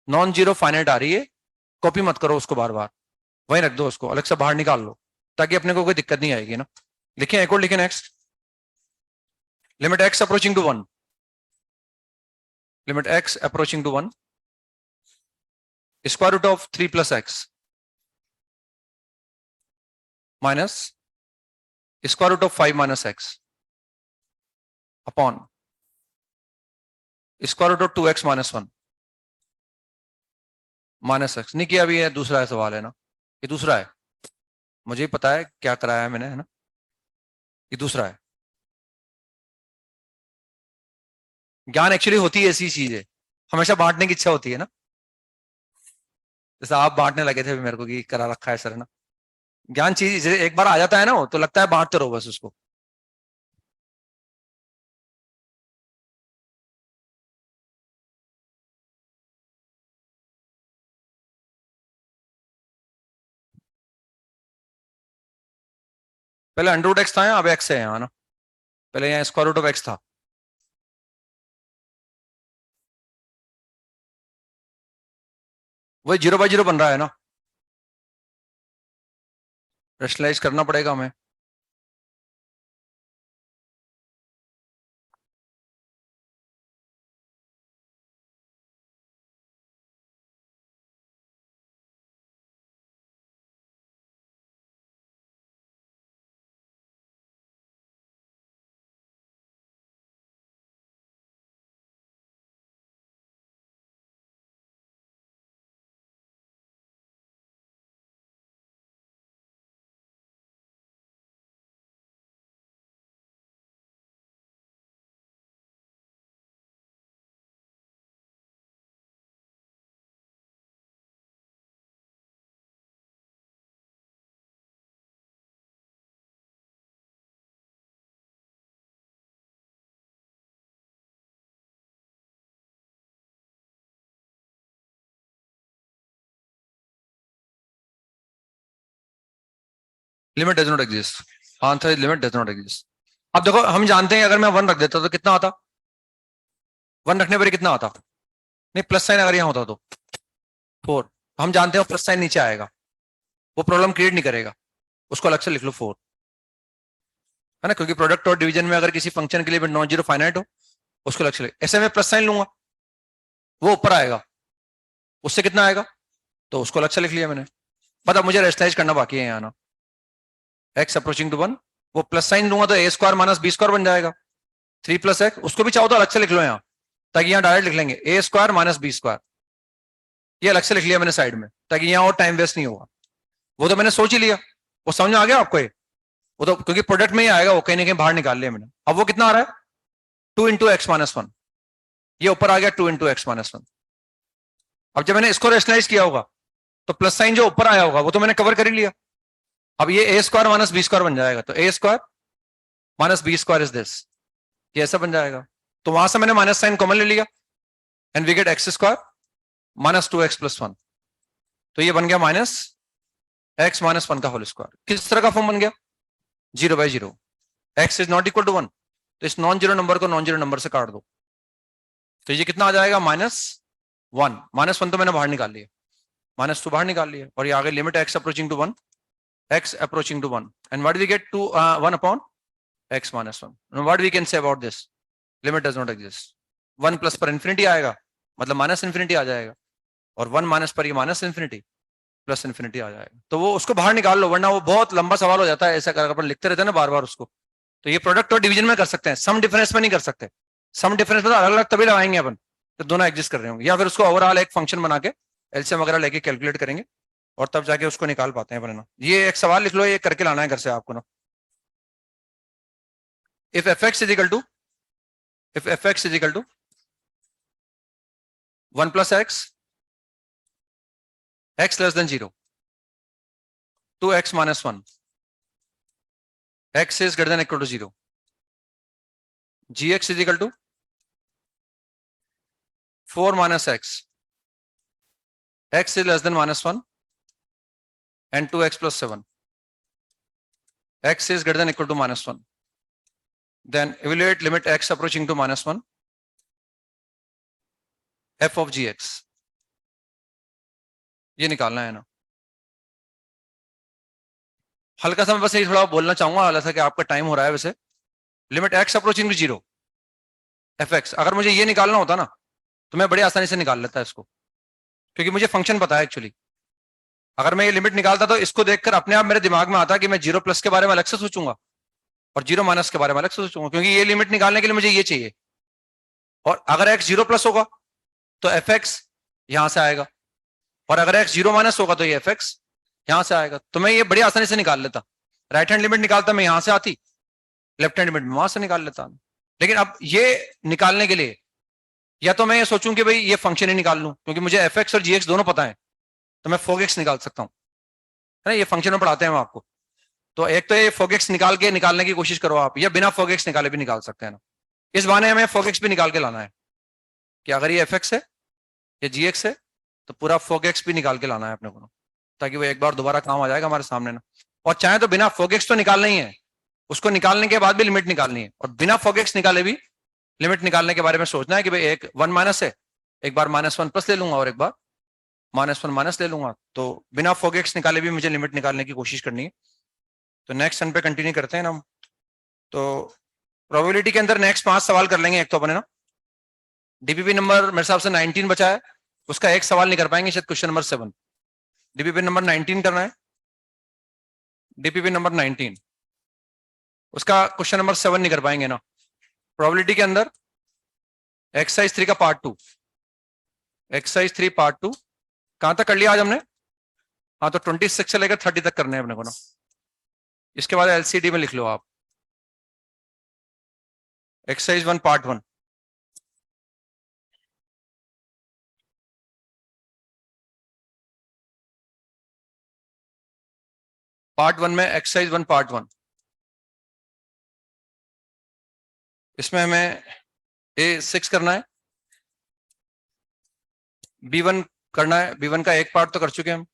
नॉन जीरो फाइनाइट आ रही है, कॉपी मत करो उसको बार बार, वहीं रख दो, उसको अलग से बाहर निकाल लो ताकि अपने को कोई दिक्कत नहीं आएगी ना। लिखें एक और, लिखें next, limit x approaching to 1, limit x approaching to 1, square root of 3 + x minus square root of 5 - x upon square root of 2x - 1 -x। नहीं किया अभी, है दूसरा है सवाल, है ना, ये दूसरा है, मुझे ही पता है क्या कराया है मैंने, है ना, ये दूसरा है। ज्ञान एक्चुअली होती है ऐसी चीज है, हमेशा बांटने की इच्छा होती है ना। जैसे आप बांटने लगे थे मेरे को कि करा रखा है सर, है ना। ज्ञान चीज एक बार आ जाता है ना, वो तो लगता है बांटते रहो बस उसको। पहले अंडर रूट एक्स था यहाँ, अब एक्स है यहाँ ना, पहले यहाँ स्क्वायर रूट ऑफ एक्स था। वही 0/0 बन रहा है ना, रेशनलाइज करना पड़ेगा हमें। Limit does not exist, answer is limit does not exist. अब देखो हम जानते हैं अगर मैं 1 रख देता तो कितना आता, 1 रखने पर कितना आता, नहीं प्लस साइन अगर यहाँ होता तो 4, हम जानते हैं प्लस साइन नीचे आएगा, वो प्रॉब्लम क्रिएट नहीं करेगा, उसको अलग से लिख लो 4, है ना, क्योंकि प्रोडक्ट और डिवीजन में अगर किसी फंक्शन के लिए नॉन जीरो फाइनाइट हो उसको अलग से, ऐसे में प्लस साइन लूंगा वो ऊपर आएगा, उससे कितना आएगा तो उसको अलग से लिख लिया मैंने। मतलब मुझे रेशनलाइज करना बाकी है यहाँ ना, एक्स अप्रोचिंग टू 1, वो प्लस साइन लूंगा तो A square minus B square बन जाएगा, 3 + x, उसको भी चाहो तो अलग से लिख लो यहाँ, ताकि यहाँ डायरेक्ट लिख लेंगे ए स्क्वायर माइनस बी स्क्वायर, ये अलग से लिख लिया मैंने साइड में, ताकि यहाँ और टाइम वेस्ट नहीं होगा। वो तो मैंने सोच ही लिया, वो समझ में आ गया आपको ये, वो तो क्योंकि प्रोडक्ट में ही आएगा, वो कहीं ना कहीं बाहर निकाल लिया मैंने। अब वो कितना आ रहा है 2 × x - 1, ये ऊपर आ गया 2 × x - 1। अब जब मैंने इसको रेशनलाइज किया होगा तो प्लस साइन जो ऊपर आया होगा वो तो मैंने कवर कर ही लिया, अब ये A square minus B square बन जाएगा, तो A square minus B square is this, ये ऐसा बन जाएगा। तो वहां से मैंने माइनस साइन कॉमन ले लिया and we get x² - 2x + 1, तो ये बन गया -x - 1 का होल स्क्वायर। किस तरह का फॉर्म बन गया 0/0, x is not equal to 1, तो इस नॉन जीरो नंबर को नॉन जीरो नंबर से काट दो, तो ये कितना आ जाएगा -1, -1 तो मैंने बाहर निकाल लिया, -2 बाहर निकाल लिया, और ये आगे limit x approaching to 1, x approaching to 1, and what do we get to 1 upon x - 1. Now what we can say about this, limit does not exist, 1 plus पर इंफिनिटी आएगा मतलब माइनस इंफिनिटी आ जाएगा, और 1 माइनस पर ये minus infinity plus infinity आ जाएगा, तो वो उसको बाहर निकाल लो, वरना वो बहुत लंबा सवाल हो जाता है, ऐसा कर अपन लिखते रहते हैं ना बार बार उसको। तो ये प्रोडक्ट और डिवीजन में कर सकते हैं, सम डिफरेंस में नहीं कर सकते, सम डिफरेंस में तो अलग अलग तभी लगाएंगे अपन तो दोनों एग्जिस्ट कर रहे होंगे, या फिर उसको ओवरऑल एक फंक्शन बना के एलसीएम वगैरह लेके कैलकुलेट करेंगे और तब जाके उसको निकाल पाते हैं वरना। ये एक सवाल लिख लो, ये करके लाना है घर से आपको ना। If fx is equal to 1 + x less than 0, 2x - 1, x is greater than equal to 0, gx is equal to 4 - x is less than -1 and 2x + 7, x is greater than equal to -1, then evaluate limit x approaching to -1, f of gx, ये निकालना है ना। हल्का सा मैं बस ये थोड़ा बोलना चाहूंगा, हालांकि कि आपका टाइम हो रहा है वैसे, limit x approaching to 0 fx, अगर मुझे ये निकालना होता ना तो मैं बड़ी आसानी से निकाल लेता इसको, क्योंकि मुझे फंक्शन पता है एक्चुअली। अगर मैं ये लिमिट निकालता तो इसको देखकर अपने आप मेरे दिमाग में आता कि मैं 0+ के बारे में अलग से सोचूंगा और 0- के बारे में अलग से सोचूंगा, क्योंकि ये लिमिट निकालने के लिए मुझे ये चाहिए, और अगर x 0+ होगा तो fx यहां से आएगा, और अगर x 0- होगा तो ये fx यहां से आएगा, तो मैं ये बड़ी आसानी से निकाल लेता। राइट हैंड लिमिट निकालता मैं यहां से आती, लेफ्ट हैंड लिमिट में वहां से निकाल लेता। लेकिन अब ये निकालने के लिए या तो मैं ये सोचूं कि भाई ये फंक्शन ही निकाल लूं, क्योंकि मुझे fx और gx दोनों पता है, तो मैं फोगेक्स निकाल सकता हूं, है ना, ये फंक्शन में पढ़ाते हैं हम आपको। तो एक तो ये फोगेक्स निकालने की कोशिश करो आप, या बिना फोगेक्स निकाले भी निकाल सकते हैं ना। इस बहाने हमें फोगेक्स भी निकाल के लाना है कि अगर ये fx है या gx है तो पूरा फोगेक्स भी निकाल के लाना है अपने को, ताकि वो एक बार दोबारा काम आ जाएगा हमारे सामने ना। और चाहे तो बिना फोगेक्स तो निकालना ही है, उसको निकालने के बाद भी लिमिट निकालनी है, और बिना फॉगेक्स निकाले भी लिमिट निकालने के बारे में सोचना है कि भाई एक 1 माइनस है, एक बार -1 प्लस ले लूंगा और एक बार -1 माइनस ले लूंगा, तो बिना फॉगेक्स निकाले भी मुझे लिमिट निकालने की कोशिश करनी है। तो नेक्स्ट सन पे कंटिन्यू करते हैं ना हम। तो प्रोबेबिलिटी के अंदर नेक्स्ट 5 सवाल कर लेंगे। एक तो अपने ना डीपीपी नंबर मेरे हिसाब से 19 बचा है, उसका एक सवाल नहीं कर पाएंगे शायद, क्वेश्चन नंबर 7। डीपीपी नंबर 19 करना है, डीपीपी नंबर 19, उसका क्वेश्चन नंबर 7 नहीं कर पाएंगे ना। प्रोबेबिलिटी के अंदर एक्सरसाइज 3 का पार्ट 2, एक्सरसाइज 3 पार्ट 2 कहां तक कर लिया आज हमने? हाँ, तो 26 से लेकर 30 तक करने हैं अपने को ना। इसके बाद एलसीडी में लिख लो आप, एक्सरसाइज 1 पार्ट 1। पार्ट 1 में एक्सरसाइज 1 पार्ट 1, इसमें हमें A6 करना है, B1 करना है। B1 का एक पार्ट तो कर चुके हैं हम।